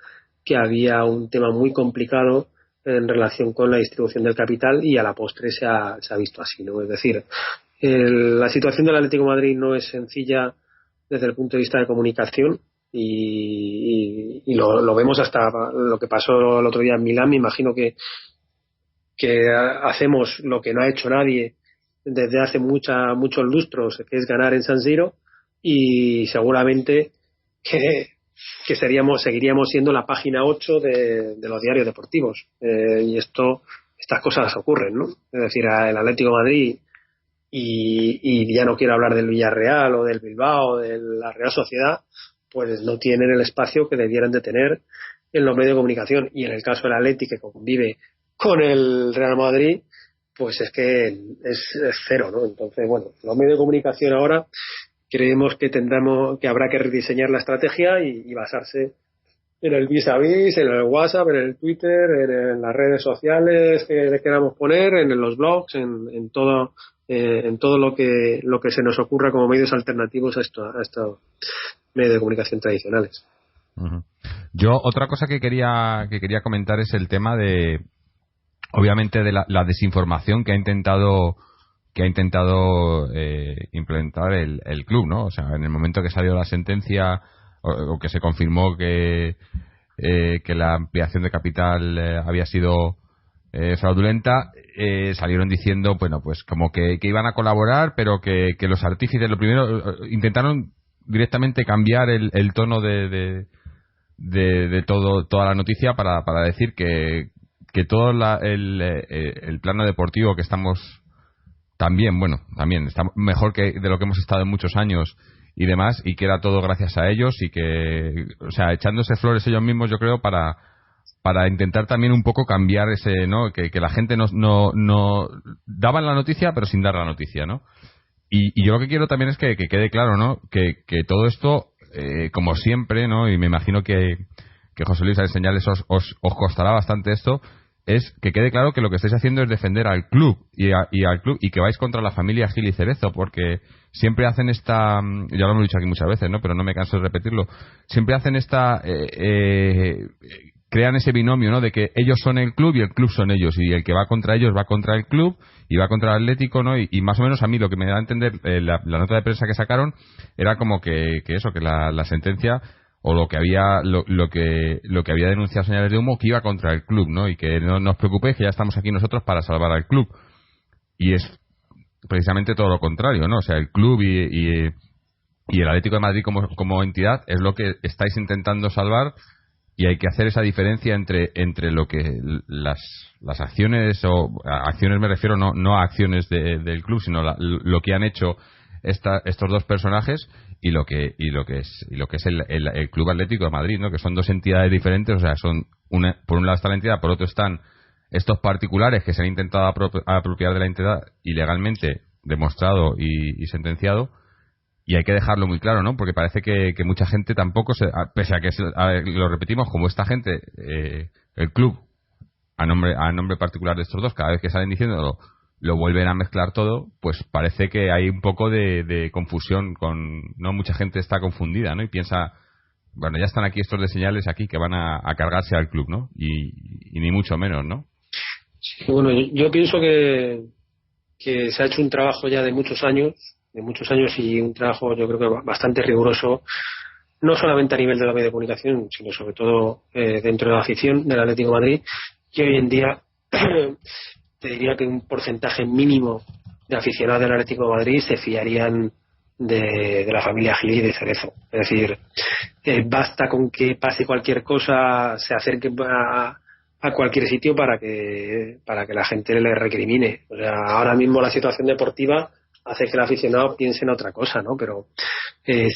que había un tema muy complicado en relación con la distribución del capital, y a la postre se ha visto así, ¿no? Es decir, la situación del Atlético de Madrid no es sencilla desde el punto de vista de comunicación, y lo vemos hasta lo que pasó el otro día en Milán. Me imagino que hacemos lo que no ha hecho nadie desde hace muchos lustros, que es ganar en San Siro, y seguramente que seguiríamos siendo la página 8 de los diarios deportivos, y estas cosas ocurren, ¿no? Es decir, el Atlético de Madrid, y ya no quiero hablar del Villarreal o del Bilbao o de la Real Sociedad, pues no tienen el espacio que debieran de tener en los medios de comunicación. Y en el caso del Atlético, que convive con el Real Madrid, pues es que es cero, ¿no? Entonces, bueno, los medios de comunicación ahora creemos que habrá que rediseñar la estrategia y basarse en el vis a vis, en el WhatsApp, en el Twitter, en las redes sociales que le queramos poner, en los blogs, en todo lo que se nos ocurra como medios alternativos a medios de comunicación tradicionales. Uh-huh. Yo otra cosa que quería comentar es el tema de, obviamente, de la desinformación que ha intentado implementar el club, ¿no? O sea, en el momento que salió la sentencia o que se confirmó que la ampliación de capital había sido fraudulenta, salieron diciendo, bueno, pues como que iban a colaborar, pero que los artífices, lo primero, intentaron directamente cambiar el tono de toda la noticia para decir que todo el plano deportivo que estamos también está mejor que de lo que hemos estado en muchos años y demás, y que era todo gracias a ellos, y que, o sea, echándose flores ellos mismos, yo creo, para intentar también un poco cambiar ese, ¿no? Que la gente no daban la noticia pero sin dar la noticia, ¿no? Y yo lo que quiero también es que quede claro, ¿no? Que todo esto, como siempre, ¿no? Y me imagino que José Luis, al enseñarles os costará bastante esto, es que quede claro que lo que estáis haciendo es defender al club y al club, y que vais contra la familia Gil y Cerezo, porque siempre hacen ya lo hemos dicho aquí muchas veces, ¿no? Pero no me canso de repetirlo, siempre hacen crean ese binomio, ¿no? De que ellos son el club y el club son ellos, y el que va contra ellos va contra el club y va contra el Atlético, ¿no? Y más o menos a mí lo que me da a entender la nota de prensa que sacaron era como que la sentencia, o lo que había denunciado Señales de Humo, que iba contra el club, ¿no? Y que no os preocupéis, que ya estamos aquí nosotros para salvar al club. Y es precisamente todo lo contrario, ¿no? O sea, el club y el Atlético de Madrid como entidad es lo que estáis intentando salvar, y hay que hacer esa diferencia entre lo que las acciones, o acciones me refiero no a acciones del club, sino lo que han hecho estos dos personajes y lo que es el Club Atlético de Madrid, ¿no? Que son dos entidades diferentes. O sea, son por un lado está la entidad, por otro están estos particulares que se han intentado apropiar de la entidad ilegalmente, demostrado y sentenciado. Y hay que dejarlo muy claro, ¿no? Porque parece que mucha gente tampoco pese a que lo repetimos, como esta gente, el club a nombre particular de estos dos, cada vez que salen diciéndolo, lo vuelven a mezclar todo, pues parece que hay un poco de confusión, no mucha gente está confundida, ¿no? Y piensa, bueno, ya están aquí estos de Señales aquí que van a cargarse al club, ¿no? Y ni mucho menos, ¿no? Sí, bueno, yo pienso que se ha hecho un trabajo ya de muchos años y un trabajo, yo creo que bastante riguroso, no solamente a nivel de la media de comunicación, sino sobre todo dentro de la afición del Atlético de Madrid, que hoy en día te diría que un porcentaje mínimo de aficionados del Atlético de Madrid se fiarían de la familia Gil y de Cerezo. Es decir, basta con que pase cualquier cosa, se acerque a cualquier sitio para que la gente le recrimine. O sea, ahora mismo la situación deportiva hace que el aficionado piense en otra cosa, ¿no? Pero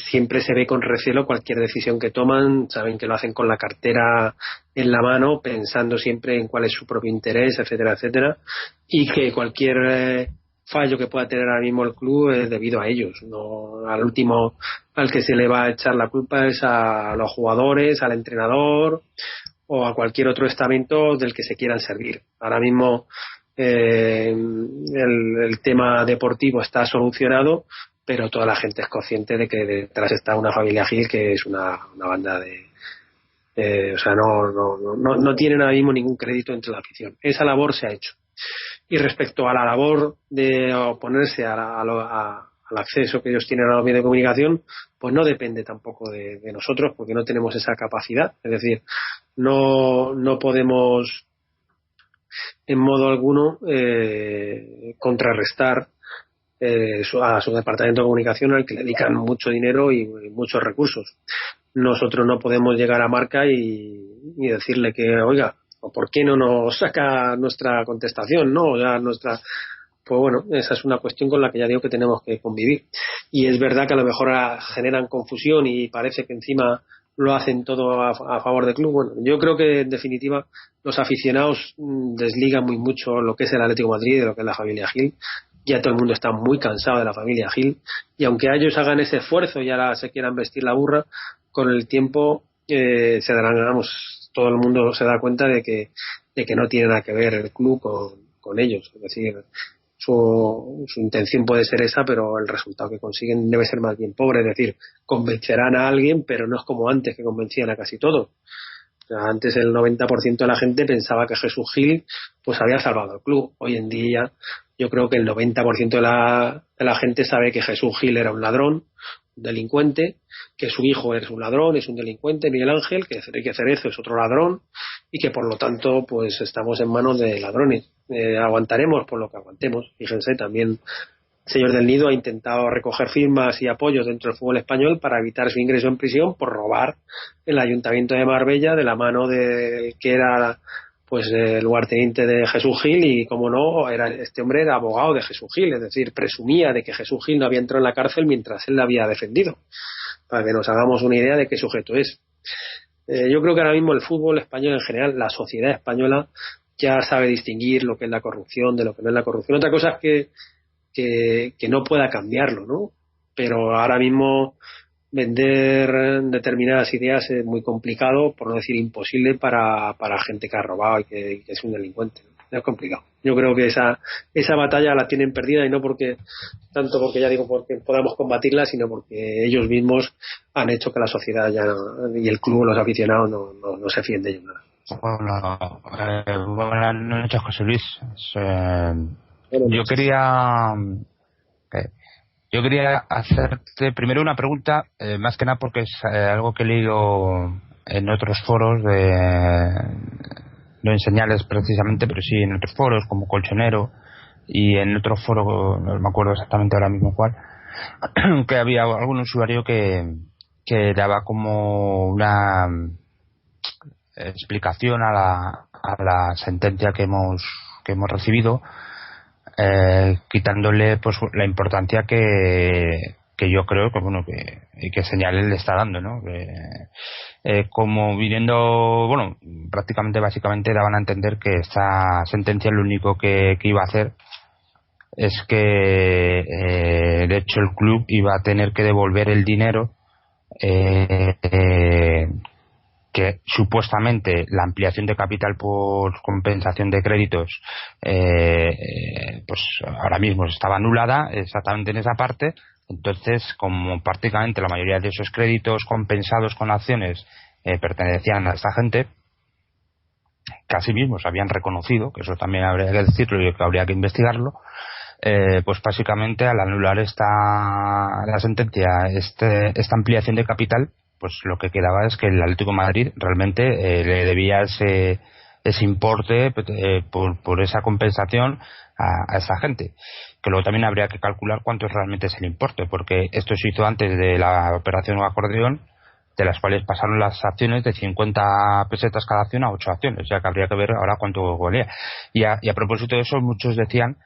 siempre se ve con recelo cualquier decisión que toman, saben que lo hacen con la cartera en la mano, pensando siempre en cuál es su propio interés, etcétera, etcétera, y que cualquier fallo que pueda tener ahora mismo el club es debido a ellos, no al último al que se le va a echar la culpa es a los jugadores, al entrenador o a cualquier otro estamento del que se quieran servir. Ahora mismo el tema deportivo está solucionado, pero toda la gente es consciente de que detrás está una familia Gil que es una banda o sea, no tienen ahora mismo ningún crédito entre la afición. Esa labor se ha hecho. Y respecto a la labor de oponerse al acceso que ellos tienen a los medios de comunicación, pues no depende tampoco de nosotros, porque no tenemos esa capacidad. Es decir, no podemos en modo alguno contrarrestar a su departamento de comunicación, al que le dedican mucho dinero y muchos recursos. Nosotros no podemos llegar a Marca y decirle que, oiga, ¿o por qué no nos saca nuestra contestación, no? O sea, pues bueno, esa es una cuestión con la que ya digo que tenemos que convivir. Y es verdad que a lo mejor generan confusión y parece que encima lo hacen todo a favor del club. Bueno, yo creo que en definitiva los aficionados desligan muy mucho lo que es el Atlético de Madrid y de lo que es la familia Gil. Ya todo el mundo está muy cansado de la familia Gil, y aunque ellos hagan ese esfuerzo y ahora se quieran vestir la burra, con el tiempo se darán, todo el mundo se da cuenta de que no tiene nada que ver el club con ellos. Es decir, su intención puede ser esa, pero el resultado que consiguen debe ser más bien pobre. Es decir, convencerán a alguien, pero no es como antes, que convencían a casi todos. O sea, antes el 90% de la gente pensaba que Jesús Gil pues había salvado al club. Hoy en día yo creo que el 90% de la gente sabe que Jesús Gil era un ladrón, un delincuente, que su hijo es un ladrón, es un delincuente, Miguel Ángel, que Enrique Cerezo es otro ladrón, y que por lo tanto pues estamos en manos de ladrones. Aguantaremos por lo que aguantemos. Fíjense, también el señor del Nido ha intentado recoger firmas y apoyos dentro del fútbol español para evitar su ingreso en prisión por robar el Ayuntamiento de Marbella de la mano de que era pues el lugarteniente de Jesús Gil, y como no, este hombre era abogado de Jesús Gil, es decir, presumía de que Jesús Gil no había entrado en la cárcel mientras él la había defendido, para que nos hagamos una idea de qué sujeto es. Yo creo que ahora mismo el fútbol español en general, la sociedad española, ya sabe distinguir lo que es la corrupción de lo que no es la corrupción. Otra cosa es que no pueda cambiarlo, ¿no? Pero ahora mismo vender determinadas ideas es muy complicado, por no decir imposible, para gente que ha robado y que es un delincuente. Es complicado. Yo creo que esa batalla la tienen perdida, y no porque ya digo porque podamos combatirla, sino porque ellos mismos han hecho que la sociedad ya y el club, los aficionados no se fíen de ellos nada. Buenas noches, José Luis. Yo quería hacerte primero una pregunta, más que nada porque es algo que he leído en otros foros, no en Señales precisamente, pero sí en otros foros como Colchonero, y en otro foro, no me acuerdo exactamente ahora mismo cuál, que había algún usuario que daba como una explicación a la sentencia que hemos recibido, quitándole pues la importancia que yo creo que Señales le está dando, ¿no? Como viniendo, básicamente daban a entender que esta sentencia lo único que iba a hacer es que de hecho el club iba a tener que devolver el dinero que supuestamente la ampliación de capital por compensación de créditos pues ahora mismo estaba anulada exactamente en esa parte. Entonces, como prácticamente la mayoría de esos créditos compensados con acciones pertenecían a esta gente, que asimismo se habían reconocido, que eso también habría que decirlo y que habría que investigarlo, pues básicamente al anular la sentencia, esta ampliación de capital, pues lo que quedaba es que el Atlético de Madrid realmente le debía ese importe por esa compensación a esa gente, que luego también habría que calcular cuánto realmente es el importe, porque esto se hizo antes de la operación acordeón, de las cuales pasaron las acciones de 50 pesetas cada acción a 8 acciones, ya que habría que ver ahora cuánto valía. Y a propósito de eso, muchos decían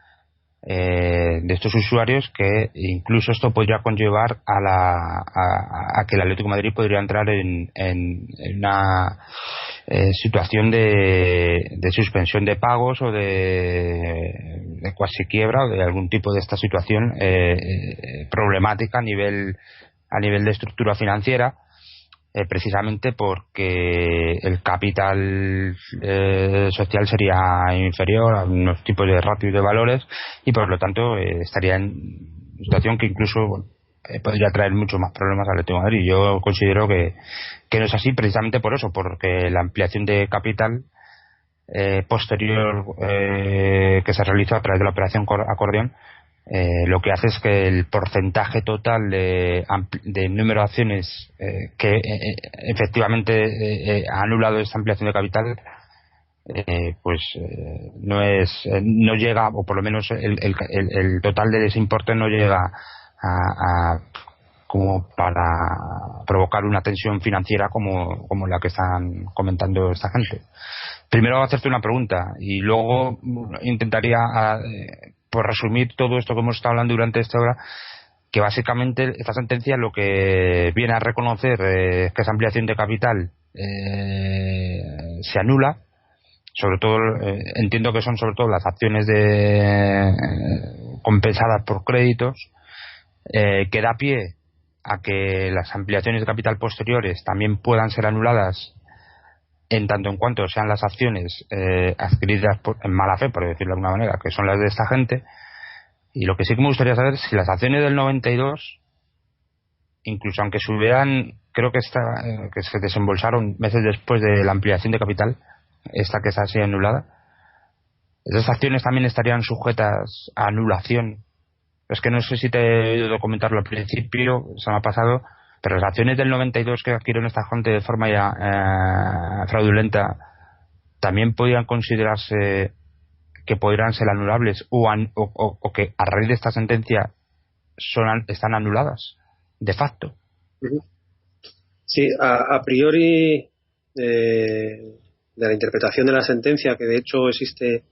de estos usuarios que incluso esto podría conllevar a que el Atlético de Madrid podría entrar en una situación de suspensión de pagos o de cuasi quiebra, o de algún tipo de esta situación problemática a nivel de estructura financiera, precisamente porque el capital social sería inferior a unos tipos de ratio y de valores, y por lo tanto estaría en una situación que incluso podría traer muchos más problemas al Atlético de Madrid. Yo considero que no es así, precisamente por eso, porque la ampliación de capital posterior que se realizó a través de la operación acordeón lo que hace es que el porcentaje total de número de acciones que efectivamente ha anulado esta ampliación de capital no llega, o por lo menos el total de ese importe no llega a como para provocar una tensión financiera como la que están comentando esta gente. Primero voy a hacerte una pregunta y luego intentaría por resumir todo esto que hemos estado hablando durante esta hora, que básicamente esta sentencia lo que viene a reconocer es que esa ampliación de capital se anula, sobre todo entiendo que son sobre todo las acciones compensadas por créditos, que da pie a que las ampliaciones de capital posteriores también puedan ser anuladas en tanto en cuanto sean las acciones adquiridas en mala fe, por decirlo de alguna manera, que son las de esta gente, Y lo que sí que me gustaría saber es si las acciones del 92, incluso aunque se hubieran, creo que que se desembolsaron meses después de la ampliación de capital, esta que está así anulada, esas acciones también estarían sujetas a anulación. Es que no sé si te he oído comentarlo al principio, se me ha pasado, pero las acciones del 92 que adquirieron esta gente de forma ya fraudulenta también podrían considerarse que podrían ser anulables o que a raíz de esta sentencia están anuladas de facto. Sí, a priori de la interpretación de la sentencia, que de hecho existe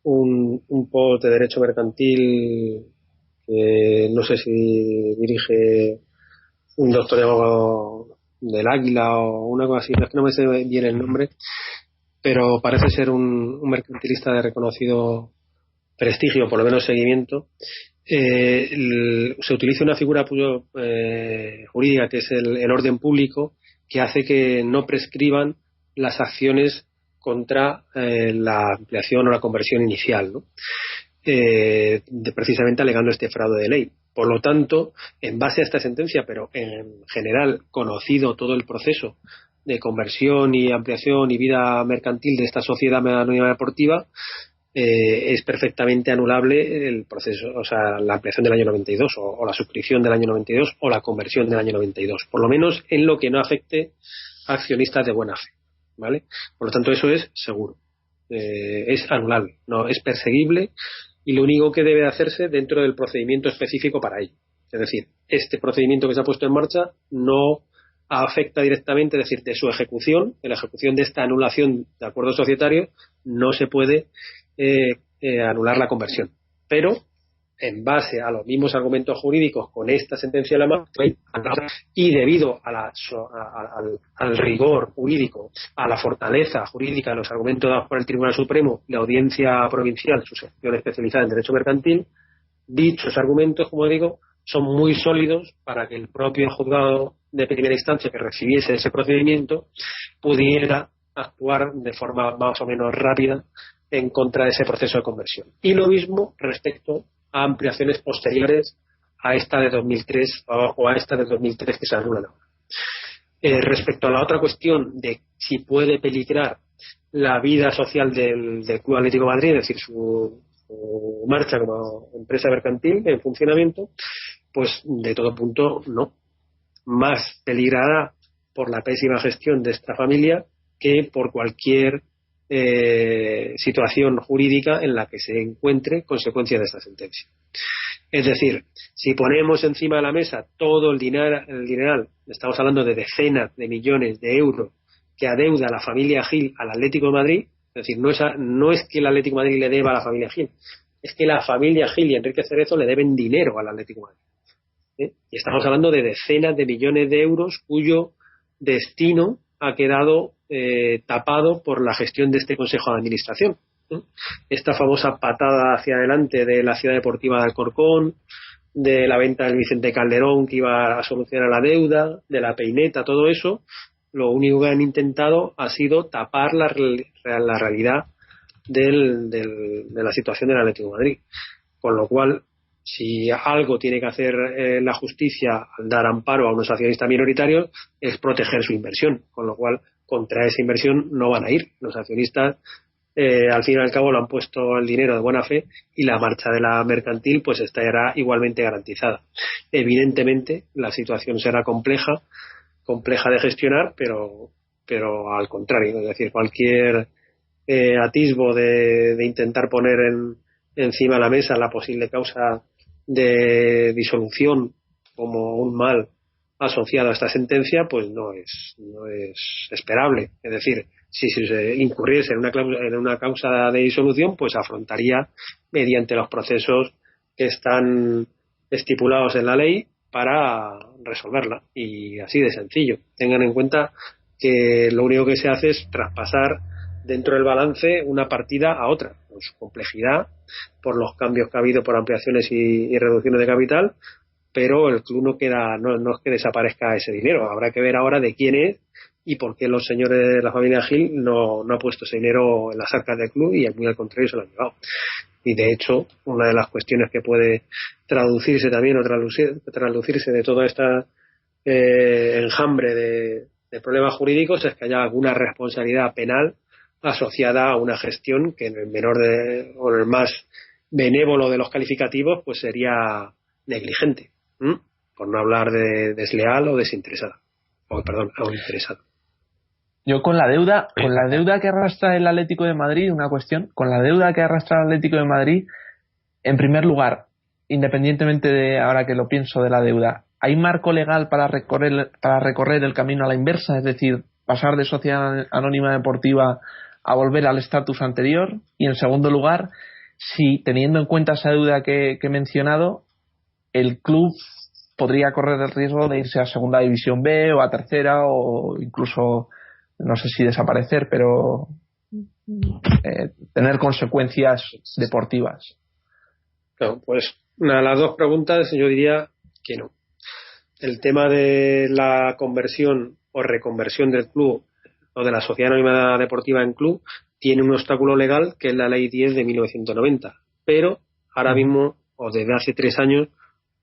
un post de derecho mercantil que no sé si dirige un doctorado del Águila o una cosa así, no es que no me sé bien el nombre, pero parece ser un mercantilista de reconocido prestigio, por lo menos seguimiento. Se utiliza una figura jurídica que es el orden público, que hace que no prescriban las acciones contra la ampliación o la conversión inicial, ¿no? Precisamente alegando este fraude de ley. Por lo tanto, en base a esta sentencia, pero en general conocido todo el proceso de conversión y ampliación y vida mercantil de esta sociedad anónima deportiva, es perfectamente anulable el proceso, o sea, la ampliación del año 92 o la suscripción del año 92 o la conversión del año 92, por lo menos en lo que no afecte a accionistas de buena fe, ¿vale? Por lo tanto, eso es seguro, es anulable, no es perseguible, y lo único que debe hacerse dentro del procedimiento específico para ello. Es decir, este procedimiento que se ha puesto en marcha no afecta directamente, es decir, de su ejecución, de la ejecución de esta anulación de acuerdo societario, no se puede anular la conversión. Pero, en base a los mismos argumentos jurídicos con esta sentencia de la mano, y debido al rigor jurídico, a la fortaleza jurídica de los argumentos dados por el Tribunal Supremo y la Audiencia Provincial, su sección especializada en Derecho Mercantil, dichos argumentos, como digo, son muy sólidos para que el propio juzgado de primera instancia que recibiese ese procedimiento pudiera actuar de forma más o menos rápida en contra de ese proceso de conversión. Y lo mismo respecto a ampliaciones posteriores a esta de 2003 o a esta de 2003 que se anulan ahora. Respecto a la otra cuestión de si puede peligrar la vida social del Club Atlético de Madrid, es decir, su marcha como empresa mercantil en funcionamiento, pues de todo punto no. Más peligrará por la pésima gestión de esta familia que por cualquier situación jurídica en la que se encuentre consecuencia de esta sentencia. Es decir, si ponemos encima de la mesa todo el dineral, estamos hablando de decenas de millones de euros que adeuda la familia Gil al Atlético de Madrid, es decir, no es que el Atlético de Madrid le deba a la familia Gil, es que la familia Gil y Enrique Cerezo le deben dinero al Atlético de Madrid. Y estamos hablando de decenas de millones de euros cuyo destino ha quedado tapado por la gestión de este Consejo de Administración. Esta famosa patada hacia adelante de la Ciudad Deportiva de Alcorcón, de la venta del Vicente Calderón que iba a solucionar la deuda, de la peineta, todo eso, lo único que han intentado ha sido tapar la realidad de la situación del Atlético de Madrid. Con lo cual, si algo tiene que hacer la justicia al dar amparo a unos accionistas minoritarios es proteger su inversión, con lo cual contra esa inversión no van a ir. Los accionistas al fin y al cabo lo han puesto el dinero de buena fe y la marcha de la mercantil pues estará igualmente garantizada. Evidentemente la situación será compleja de gestionar, pero al contrario, es decir, cualquier atisbo de intentar poner encima de la mesa la posible causa de disolución como un mal asociado a esta sentencia, pues no es esperable. Es decir, si se incurriese en una causa de disolución, pues afrontaría mediante los procesos que están estipulados en la ley para resolverla, y así de sencillo. Tengan en cuenta que lo único que se hace es traspasar dentro del balance una partida a otra, con su complejidad, por los cambios que ha habido por ampliaciones y reducciones de capital, pero el club no es que desaparezca ese dinero. Habrá que ver ahora de quién es y por qué los señores de la familia Gil no ha puesto ese dinero en las arcas del club y muy al contrario se lo han llevado. Y de hecho, una de las cuestiones que puede traducirse también o traducirse de toda esta enjambre de problemas jurídicos es que haya alguna responsabilidad penal asociada a una gestión que en el menor o en el más benévolo de los calificativos pues sería negligente, por no hablar de desleal o desinteresada, o interesada. Yo con la deuda que arrastra el Atlético de Madrid, una cuestión, con la deuda que arrastra el Atlético de Madrid, en primer lugar, independientemente de ahora que lo pienso de la deuda, ¿hay marco legal para recorrer el camino a la inversa? Es decir, pasar de sociedad anónima deportiva a volver al estatus anterior. Y en segundo lugar, si teniendo en cuenta esa deuda que he mencionado, el club podría correr el riesgo de irse a segunda división B o a tercera o incluso, no sé si desaparecer, pero tener consecuencias deportivas. No, pues las dos preguntas yo diría que no. El tema de la conversión o reconversión del club o de la sociedad anónima deportiva en club tiene un obstáculo legal que es la Ley 10 de 1990, pero ahora mismo, o desde hace 3 años,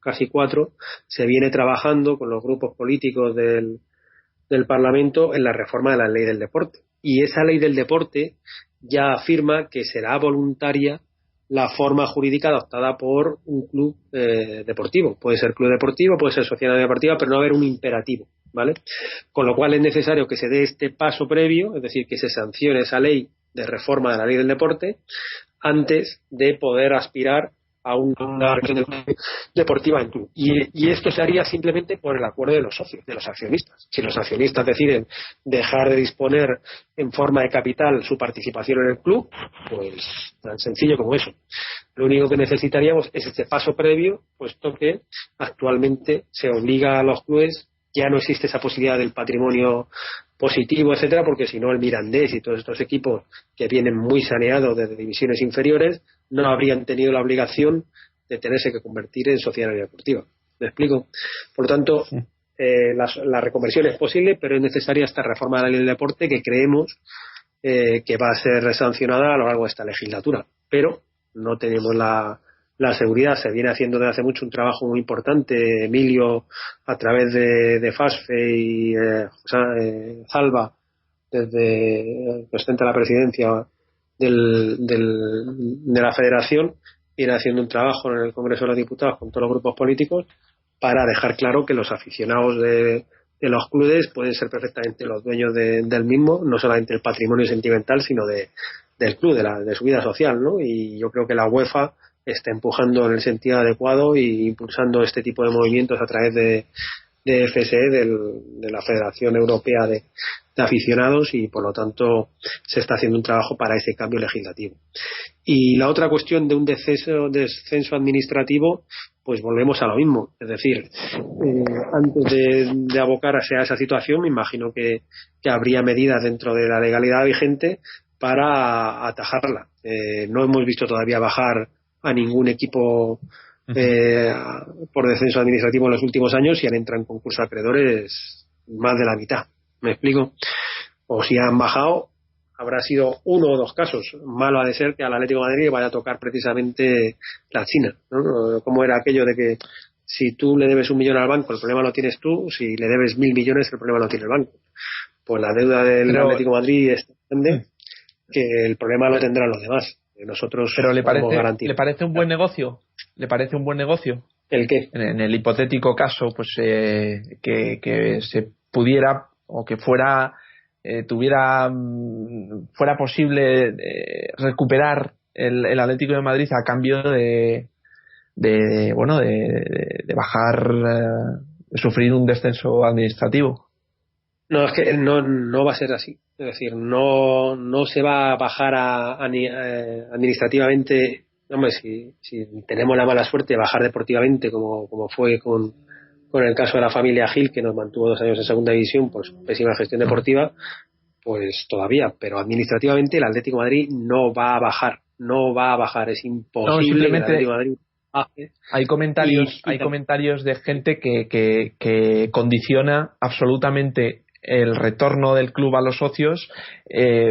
casi 4, se viene trabajando con los grupos políticos del Parlamento en la reforma de la Ley del Deporte. Y esa Ley del Deporte ya afirma que será voluntaria la forma jurídica adoptada por un club deportivo. Puede ser club deportivo, puede ser sociedad deportiva, pero no haber un imperativo, ¿vale? Con lo cual es necesario que se dé este paso previo, es decir, que se sancione esa ley de reforma de la Ley del Deporte antes de poder aspirar a una versión deportiva en club. Y esto se haría simplemente por el acuerdo de los socios, de los accionistas. Si los accionistas deciden dejar de disponer en forma de capital su participación en el club, pues tan sencillo como eso. Lo único que necesitaríamos es este paso previo, puesto que actualmente se obliga a los clubes, ya no existe esa posibilidad del patrimonio positivo, etcétera, porque si no el Mirandés y todos estos equipos que vienen muy saneados desde divisiones inferiores no habrían tenido la obligación de tenerse que convertir en sociedad deportiva. ¿Me explico? Por lo tanto, la reconversión es posible, pero es necesaria esta reforma de la Ley del Deporte que creemos que va a ser sancionada a lo largo de esta legislatura. Pero no tenemos la seguridad. Se viene haciendo desde hace mucho un trabajo muy importante, Emilio, a través de FASFE y Zalba, desde que ostenta la presidencia de la federación, viene haciendo un trabajo en el Congreso de los Diputados con todos los grupos políticos para dejar claro que los aficionados de los clubes pueden ser perfectamente los dueños del mismo, no solamente el patrimonio sentimental, sino del club, de su vida social, ¿no? Y yo creo que la UEFA está empujando en el sentido adecuado y impulsando este tipo de movimientos a través de FSE, de la Federación Europea de Aficionados, y por lo tanto se está haciendo un trabajo para ese cambio legislativo. Y la otra cuestión de un descenso administrativo, pues volvemos a lo mismo, es decir, antes de abocarse a esa situación, me imagino que habría medidas dentro de la legalidad vigente para atajarla. No hemos visto todavía bajar a ningún equipo por descenso administrativo en los últimos años, y han entrado en concurso de acreedores más de la mitad. ¿Me explico? O si han bajado, habrá sido 1 o 2 casos. Malo ha de ser que al Atlético de Madrid vaya a tocar precisamente la China, ¿no? Como era aquello de que si tú le debes 1 millón al banco, el problema lo tienes tú; si le debes 1.000 millones, el problema lo tiene el banco. Pues la deuda del Atlético de Madrid es tan grande que el problema lo tendrán los demás. Nosotros, pero ¿le parece un buen negocio? ¿Le parece un buen negocio? ¿El qué? En el hipotético caso, pues que se pudiera, o que fuera posible recuperar el Atlético de Madrid a cambio de bajar, de sufrir un descenso administrativo. No, es que no va a ser así. Es decir, no se va a bajar administrativamente. Hombre, si tenemos la mala suerte de bajar deportivamente, como fue con el caso de la familia Gil, que nos mantuvo 2 años en segunda división, pues pésima gestión deportiva, pues todavía. Pero administrativamente el Atlético de Madrid no va a bajar, es imposible. No, simplemente que el Atlético de Madrid baje. Hay comentarios de gente que condiciona absolutamente el retorno del club a los socios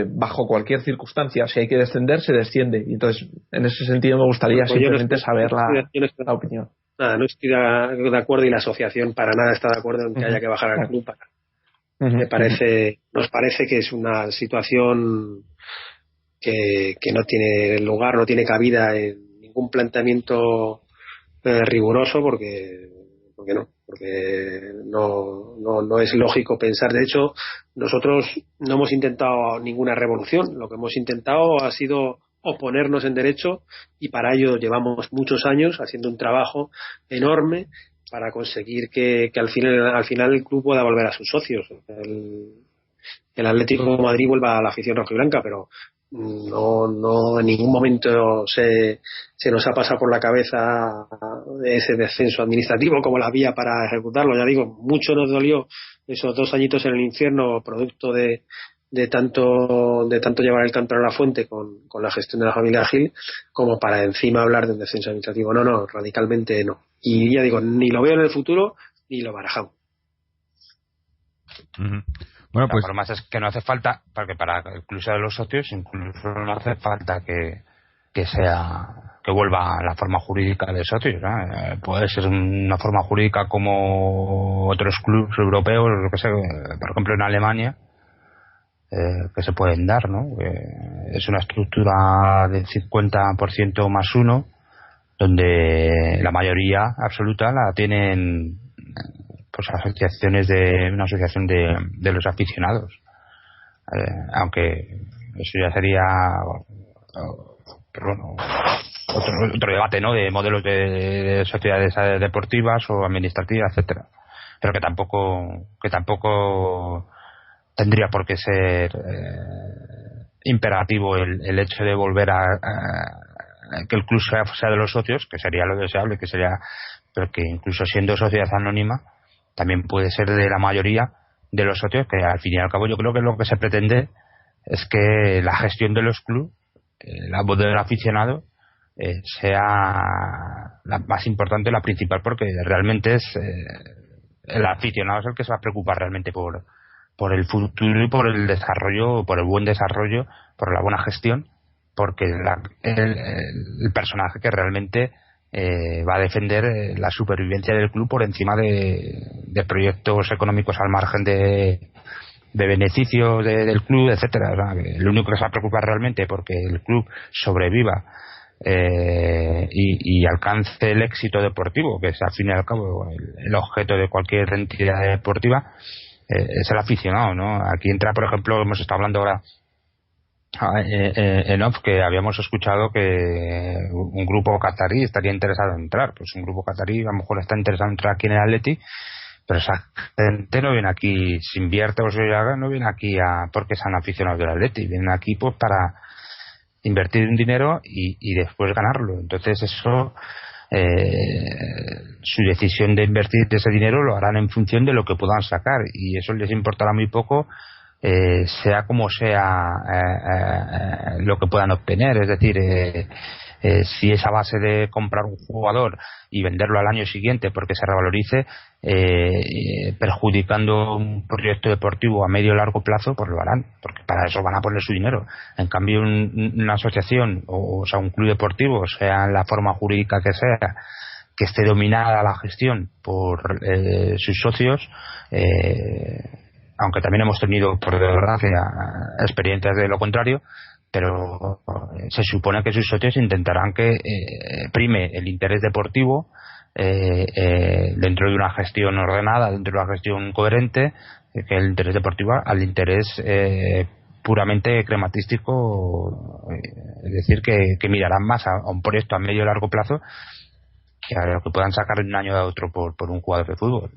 bajo cualquier circunstancia. Si hay que descender, se desciende. Y entonces, en ese sentido, me gustaría simplemente saber la opinión. Nada, no estoy de acuerdo, y la asociación para nada está de acuerdo en que haya que bajar al club. Nos parece que es una situación que no tiene lugar, no tiene cabida en ningún planteamiento riguroso, porque no es lógico pensar. De hecho, nosotros no hemos intentado ninguna revolución. Lo que hemos intentado ha sido oponernos en derecho, y para ello llevamos muchos años haciendo un trabajo enorme para conseguir que al final el club pueda volver a sus socios. El Atlético de Madrid vuelva a la afición rojiblanca, pero no en ningún momento se nos ha pasado por la cabeza ese descenso administrativo como la vía para ejecutarlo. Ya digo, mucho nos dolió esos 2 añitos en el infierno, producto de tanto llevar el cántaro a la fuente con la gestión de la familia Gil, como para encima hablar de un descenso administrativo. No, radicalmente no. Y ya digo, ni lo veo en el futuro ni lo barajamos. Bueno, pues lo más es que no hace falta, porque para el club de los socios incluso no hace falta que vuelva a la forma jurídica de socios, ¿no? Puede ser una forma jurídica como otros clubes europeos, lo que sé, por ejemplo en Alemania, que se pueden dar, ¿no? Es una estructura del 50% más 1, donde la mayoría absoluta la tienen pues asociaciones una asociación de los aficionados, aunque eso ya sería otro debate, ¿no? De modelos de sociedades deportivas o administrativas, etcétera, pero que tampoco tendría por qué ser imperativo el hecho de volver a que el club sea de los socios, que sería lo deseable, pero que incluso siendo sociedad anónima también puede ser de la mayoría de los socios, que al fin y al cabo yo creo que lo que se pretende es que la gestión de los clubes, la voz del aficionado, sea la más importante, la principal, porque realmente es el aficionado es el que se va a preocupar realmente por el futuro y por el desarrollo, por el buen desarrollo, por la buena gestión, porque el personaje que realmente va a defender la supervivencia del club por encima de proyectos económicos al margen de beneficios del club, etcétera. O sea, que el único que se va a preocupar realmente porque el club sobreviva y alcance el éxito deportivo, que es al fin y al cabo el objeto de cualquier entidad deportiva, es el aficionado, ¿no? Aquí entra, por ejemplo, hemos estado hablando ahora en off, que habíamos escuchado que un grupo catarí estaría interesado en entrar. Pues un grupo catarí a lo mejor está interesado en entrar aquí en el Atleti, pero esa gente no viene aquí, si invierte o se haga, no viene aquí porque sean aficionados del Atleti, vienen aquí pues para invertir un dinero y después ganarlo. Entonces eso, su decisión de invertir ese dinero lo harán en función de lo que puedan sacar, y eso les importará muy poco, sea como sea lo que puedan obtener. Es decir, si es a base de comprar un jugador y venderlo al año siguiente porque se revalorice, perjudicando un proyecto deportivo a medio o largo plazo, pues lo harán, porque para eso van a poner su dinero. En cambio, una asociación, o sea, un club deportivo, sea en la forma jurídica que sea, que esté dominada la gestión por sus socios, aunque también hemos tenido, por desgracia, experiencias de lo contrario, pero se supone que sus socios intentarán que prime el interés deportivo dentro de una gestión ordenada, dentro de una gestión coherente, que el interés deportivo al interés puramente crematístico, es decir, que mirarán más a un proyecto a medio y largo plazo que a lo que puedan sacar de un año a otro por un jugador de fútbol.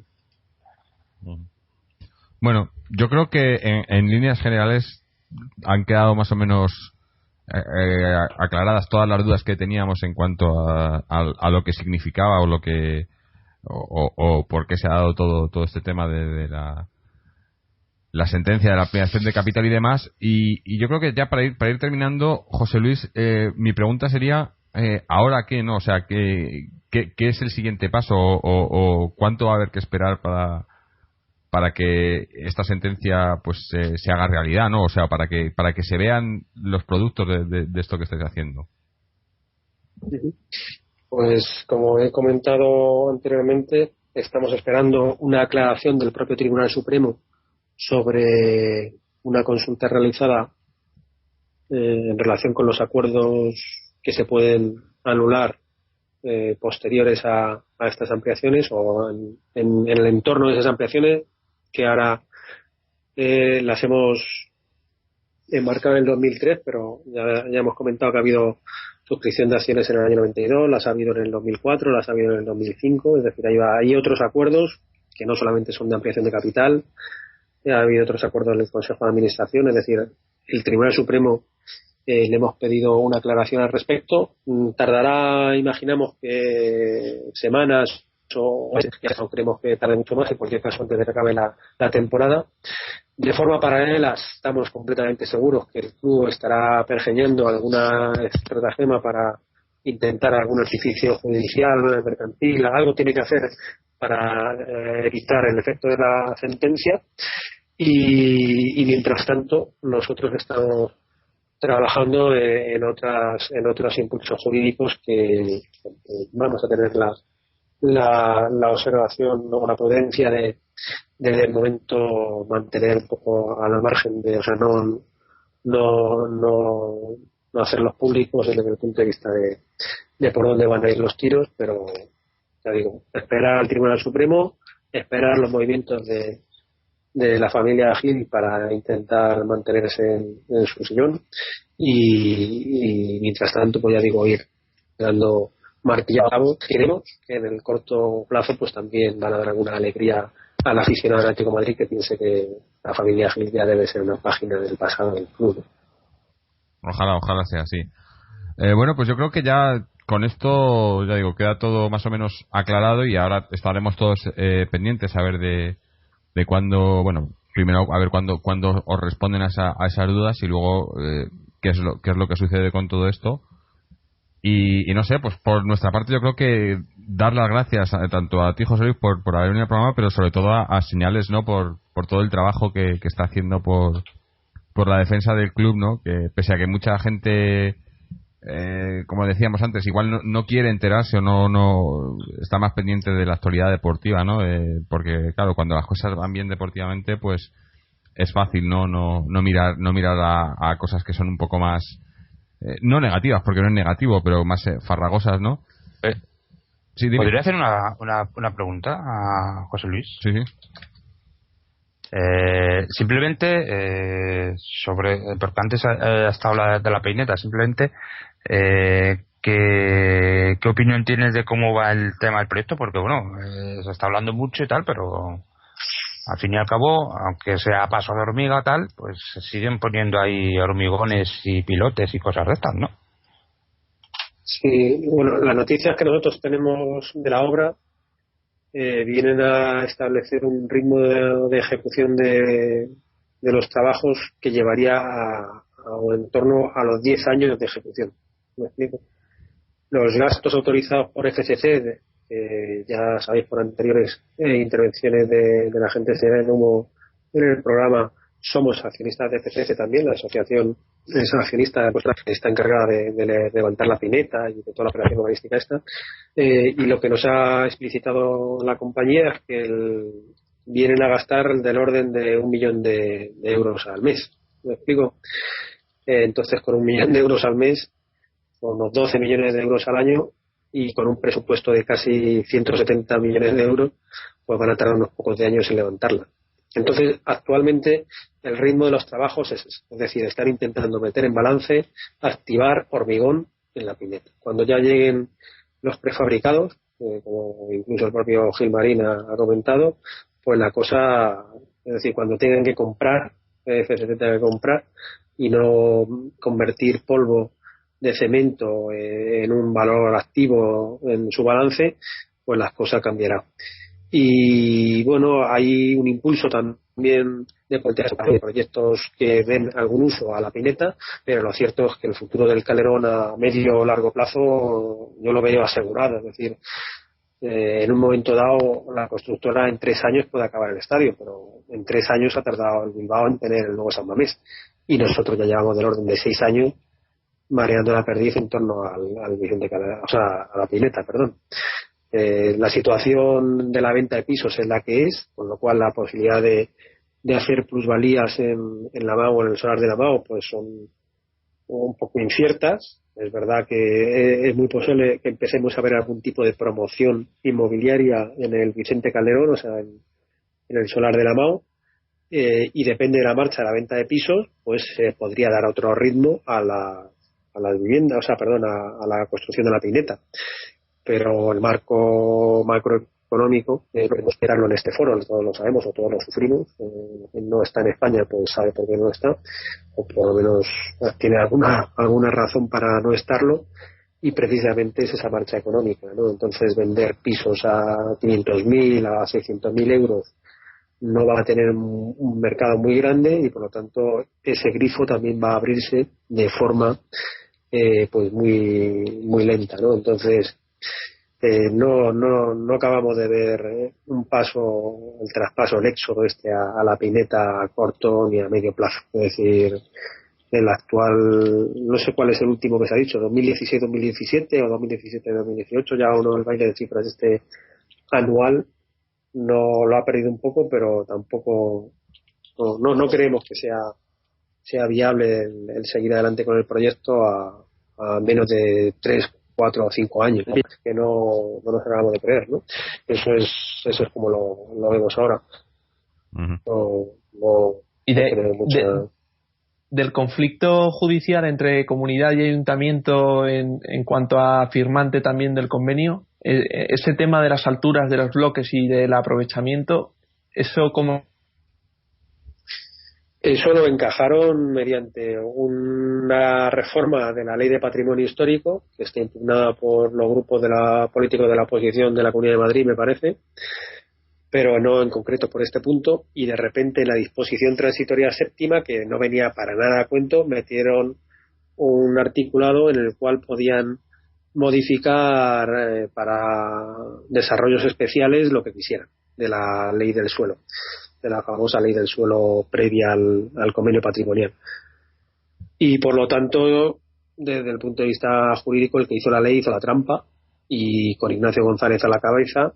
Bueno, yo creo que en líneas generales han quedado más o menos aclaradas todas las dudas que teníamos en cuanto a lo que significaba o lo que o por qué se ha dado todo este tema de la sentencia de la ampliación de capital y demás. Y yo creo que ya para ir terminando, José Luis, mi pregunta sería, ¿ahora qué? ¿No? O sea, ¿qué es el siguiente paso o cuánto va a haber que esperar para que esta sentencia pues se haga realidad, ¿no? O sea, para que se vean los productos de esto que estáis haciendo. Pues como he comentado anteriormente, estamos esperando una aclaración del propio Tribunal Supremo sobre una consulta realizada en relación con los acuerdos que se pueden anular posteriores a estas ampliaciones o en el entorno de esas ampliaciones, que ahora las hemos enmarcado en el 2003, pero ya hemos comentado que ha habido suscripción de acciones en el año 92, las ha habido en el 2004, las ha habido en el 2005, es decir, hay otros acuerdos que no solamente son de ampliación de capital, ha habido otros acuerdos del Consejo de Administración, es decir, el Tribunal Supremo le hemos pedido una aclaración al respecto. Tardará, imaginamos, que semanas o no creemos que tarde mucho más, en cualquier caso antes de que acabe la temporada. De forma paralela, estamos completamente seguros que el club estará pergeñando alguna estratagema para intentar algún artificio judicial, mercantil, algo tiene que hacer para evitar el efecto de la sentencia. Y mientras tanto, nosotros estamos trabajando en otros impulsos jurídicos que vamos a tener la observación o la prudencia de el momento mantener un poco a la margen de, o sea, no hacerlos públicos desde el punto de vista de por dónde van a ir los tiros, pero ya digo, esperar al Tribunal Supremo, esperar los movimientos de la familia Gil para intentar mantenerse en su sillón y mientras tanto, pues ya digo, ir dando martillado. Queremos que en el corto plazo pues también van a dar alguna alegría al aficionado del Atlético de Madrid, que piense que la familia Gil ya debe ser una página del pasado del club. Ojalá sea así. Bueno, pues yo creo que ya con esto, ya digo, queda todo más o menos aclarado y ahora estaremos todos pendientes a ver de cuándo, bueno, primero a ver cuándo os responden a esas dudas y luego qué es lo que sucede con todo esto. Y no sé, pues por nuestra parte yo creo que dar las gracias tanto a ti, José Luis, por haber venido al programa, pero sobre todo a Señales, ¿no? Por todo el trabajo que está haciendo por la defensa del club, ¿no? Que pese a que mucha gente, como decíamos antes, igual no quiere enterarse o no está más pendiente de la actualidad deportiva, ¿no? Porque claro, cuando las cosas van bien deportivamente, pues es fácil no mirar a cosas que son un poco más no negativas, porque no es negativo, pero más farragosas, ¿no? Sí, ¿podría hacer una pregunta a José Luis? Sí. Simplemente porque antes hasta hablar de la peineta, simplemente ¿qué opinión tienes de cómo va el tema del proyecto? Porque bueno, se está hablando mucho y tal, pero al fin y al cabo, aunque sea paso de hormiga tal, pues se siguen poniendo ahí hormigones y pilotes y cosas de estas, ¿no? Sí, bueno, las noticias que nosotros tenemos de la obra vienen a establecer un ritmo de ejecución de los trabajos que llevaría en torno a los 10 años de ejecución. ¿Me explico? Los gastos autorizados por FCC, ya sabéis por anteriores intervenciones de la gente de Humo en el programa, somos accionistas de FCC también, la asociación es accionista pues, que está encargada de levantar la pineta y de toda la operación urbanística esta, y lo que nos ha explicitado la compañía es que vienen a gastar del orden de 1 millón de euros al mes. ¿Me explico? Entonces, con 1 millón de euros al mes, con unos 12 millones de euros al año y con un presupuesto de casi 170 millones de euros, pues van a tardar unos pocos de años en levantarla. Entonces, actualmente el ritmo de los trabajos es decir, están intentando meter en balance, activar hormigón en la pineta. Cuando ya lleguen los prefabricados, como incluso el propio Gilmarín ha comentado, pues la cosa, es decir, cuando tengan que comprar, FCC tenga que comprar y no convertir polvo de cemento en un valor activo en su balance, pues las cosas cambiarán. Y bueno, hay un impulso también de proyectos que den algún uso a la pineta, pero lo cierto es que el futuro del Calderón a medio o largo plazo yo lo veo asegurado. Es decir, En un momento dado, la constructora en 3 años puede acabar el estadio, pero en 3 años ha tardado el Bilbao en tener el nuevo San Mamés. Y nosotros ya llevamos del orden de 6 años mareando la perdiz en torno al Vicente Calderón, o sea, a la Pineta, perdón. La situación de la venta de pisos es la que es, con lo cual la posibilidad de hacer plusvalías en la MAU, en el solar de la MAU, pues son un poco inciertas. Es verdad que es muy posible que empecemos a ver algún tipo de promoción inmobiliaria en el Vicente Calderón, o sea, en el solar de la MAU, y depende de la marcha de la venta de pisos, pues se podría dar otro ritmo a la vivienda, o sea, perdón, a la construcción de la Pineta. Pero el marco macroeconómico, podemos esperarlo en este foro, todos lo sabemos o todos lo sufrimos. Quien no está en España pues sabe por qué no está, o por lo menos tiene alguna razón para no estarlo, y precisamente es esa marcha económica, ¿no? Entonces vender pisos a 500.000, a 600.000 euros no va a tener un mercado muy grande, y por lo tanto ese grifo también va a abrirse de forma pues muy lenta, ¿no? Entonces no acabamos de ver un paso, el traspaso, el éxodo a la Pineta a corto ni a medio plazo. Es decir, el actual, no sé cuál es el último que se ha dicho, 2016-2017 o 2017-2018, ya uno el baile de cifras anual no lo ha perdido un poco, pero tampoco no creemos que sea viable el seguir adelante con el proyecto a menos de 3, 4 o 5 años, ¿no? Que no nos acabamos de creer, ¿no? Eso es como lo vemos ahora. Y del conflicto judicial entre comunidad y ayuntamiento en cuanto a firmante también del convenio, ese tema de las alturas de los bloques y del aprovechamiento, ¿eso cómo? Eso lo encajaron mediante una reforma de la Ley de Patrimonio Histórico, que está impugnada por los grupos políticos de la oposición de la Comunidad de Madrid, me parece, pero no en concreto por este punto, y de repente en la disposición transitoria séptima, que no venía para nada a cuento, metieron un articulado en el cual podían modificar para desarrollos especiales lo que quisieran de la ley del suelo, de la famosa ley del suelo previa al convenio patrimonial. Y por lo tanto, desde el punto de vista jurídico, el que hizo la ley hizo la trampa, y con Ignacio González a la cabeza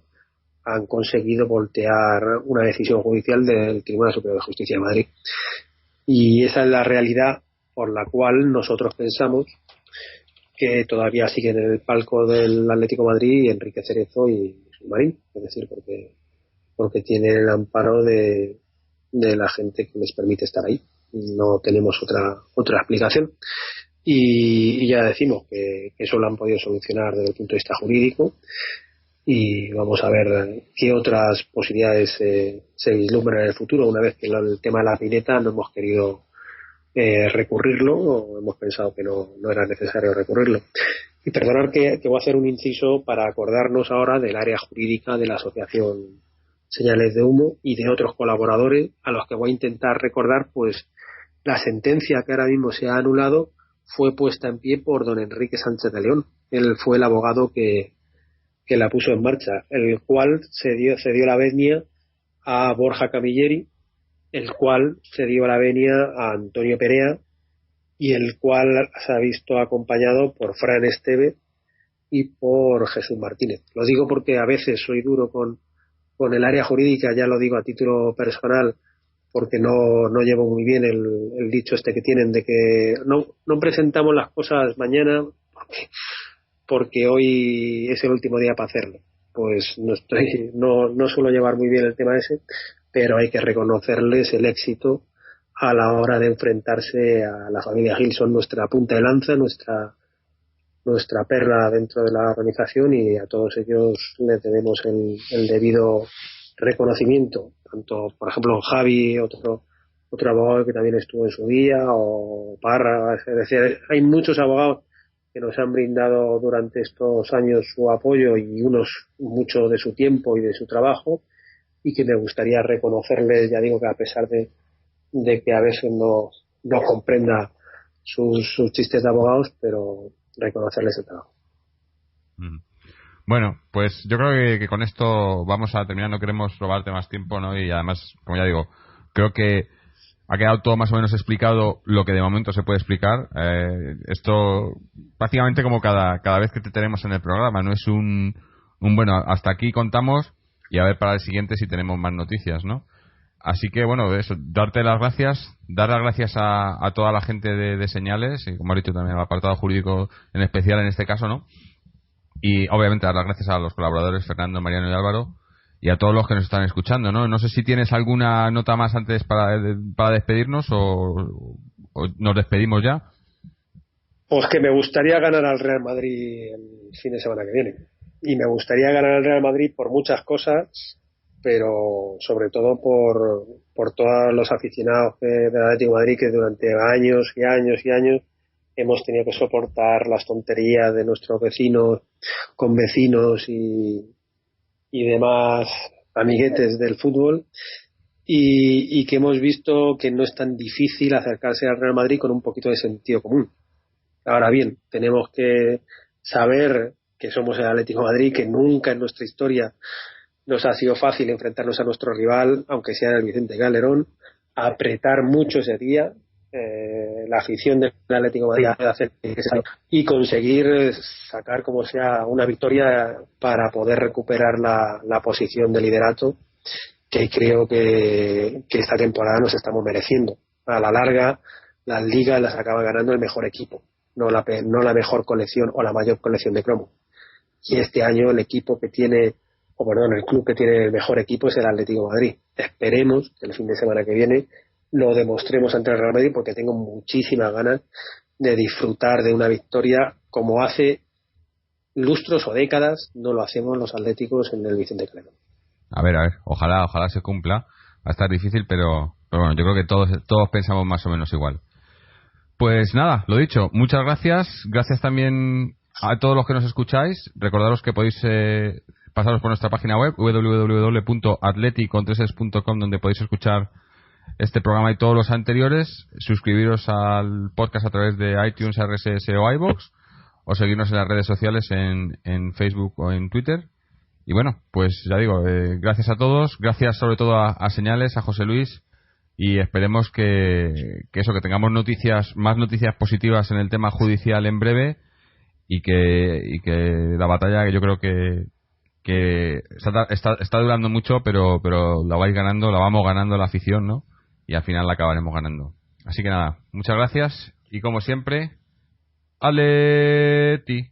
han conseguido voltear una decisión judicial del Tribunal Superior de Justicia de Madrid. Y esa es la realidad por la cual nosotros pensamos que todavía siguen en el palco del Atlético de Madrid Enrique Cerezo y Marín, es decir, porque tienen el amparo de la gente que les permite estar ahí. No tenemos otra explicación, y ya decimos que eso lo han podido solucionar desde el punto de vista jurídico, y vamos a ver qué otras posibilidades se vislumbran en el futuro. Una vez que el tema de la Pineta no hemos querido recurrirlo, o hemos pensado que no era necesario recurrirlo. Y perdonar que voy a hacer un inciso para acordarnos ahora del área jurídica de la asociación Señales de Humo y de otros colaboradores a los que voy a intentar recordar. Pues la sentencia que ahora mismo se ha anulado fue puesta en pie por don Enrique Sánchez de León. Él fue el abogado que la puso en marcha, el cual se dio la venia a Borja Camilleri, el cual se dio la venia a Antonio Perea, y el cual se ha visto acompañado por Fran Esteve y por Jesús Martínez. Lo digo porque a veces soy duro con el área jurídica, ya lo digo a título personal, porque no llevo muy bien el dicho este que tienen de que no presentamos las cosas mañana porque hoy es el último día para hacerlo. Pues no suelo llevar muy bien el tema ese, pero hay que reconocerles el éxito a la hora de enfrentarse a la familia Gil. Son nuestra punta de lanza, nuestra perla dentro de la organización, y a todos ellos les debemos el debido reconocimiento. Tanto, por ejemplo, Javi, otro abogado que también estuvo en su día, o Parra, es decir, hay muchos abogados que nos han brindado durante estos años su apoyo y mucho de su tiempo y de su trabajo, y que me gustaría reconocerles. Ya digo que a pesar de que a veces no comprenda sus chistes de abogados, pero reconocerles el trabajo. Bueno, pues yo creo que con esto vamos a terminar. No queremos robarte más tiempo, ¿no? Y además, como ya digo, creo que ha quedado todo más o menos explicado lo que de momento se puede explicar. Esto prácticamente como cada vez que te tenemos en el programa, no es un bueno, hasta aquí contamos y a ver para el siguiente si tenemos más noticias, ¿no? Así que bueno, eso, darte las gracias, dar las gracias a toda la gente de Señales, y como has dicho también al apartado jurídico en especial en este caso, ¿no? Y obviamente dar las gracias a los colaboradores Fernando, Mariano y Álvaro, y a todos los que nos están escuchando, ¿no? No sé si tienes alguna nota más antes para despedirnos o nos despedimos ya. Pues que me gustaría ganar al Real Madrid el fin de semana que viene. Y me gustaría ganar al Real Madrid por muchas cosas, pero sobre todo por todos los aficionados del Atlético de Madrid que durante años y años y años hemos tenido que soportar las tonterías de nuestros vecinos, con vecinos y demás amiguetes del fútbol, y que hemos visto que no es tan difícil acercarse al Real Madrid con un poquito de sentido común. Ahora bien, tenemos que saber que somos el Atlético de Madrid, que nunca en nuestra historia nos ha sido fácil enfrentarnos a nuestro rival, aunque sea el Vicente Calderón, apretar mucho ese día, la afición del Atlético de Madrid hacer y conseguir sacar como sea una victoria para poder recuperar la posición de liderato que creo que esta temporada nos estamos mereciendo. A la larga las ligas las acaba ganando el mejor equipo, no la mejor colección o la mayor colección de cromos, y este año el club que tiene el mejor equipo es el Atlético de Madrid. Esperemos que el fin de semana que viene lo demostremos ante el Real Madrid, porque tengo muchísimas ganas de disfrutar de una victoria como hace lustros o décadas no lo hacemos los atléticos en el Vicente Calderón. A ver, ojalá se cumpla. Va a estar difícil, pero bueno, yo creo que todos pensamos más o menos igual. Pues nada, lo dicho, muchas gracias. Gracias también a todos los que nos escucháis. Recordaros que podéis pasaros por nuestra página web www.atleticontreses.com, donde podéis escuchar este programa y todos los anteriores. Suscribiros al podcast a través de iTunes, RSS o iVoox, o seguirnos en las redes sociales en Facebook o en Twitter. Y bueno, pues ya digo, gracias a todos, gracias sobre todo a Señales, a José Luis, y esperemos que tengamos más noticias positivas en el tema judicial en breve, y que la batalla, que yo creo que está durando mucho, pero la vamos ganando la afición, ¿no? Y al final la acabaremos ganando. Así que nada, muchas gracias y como siempre, ¡Aleti!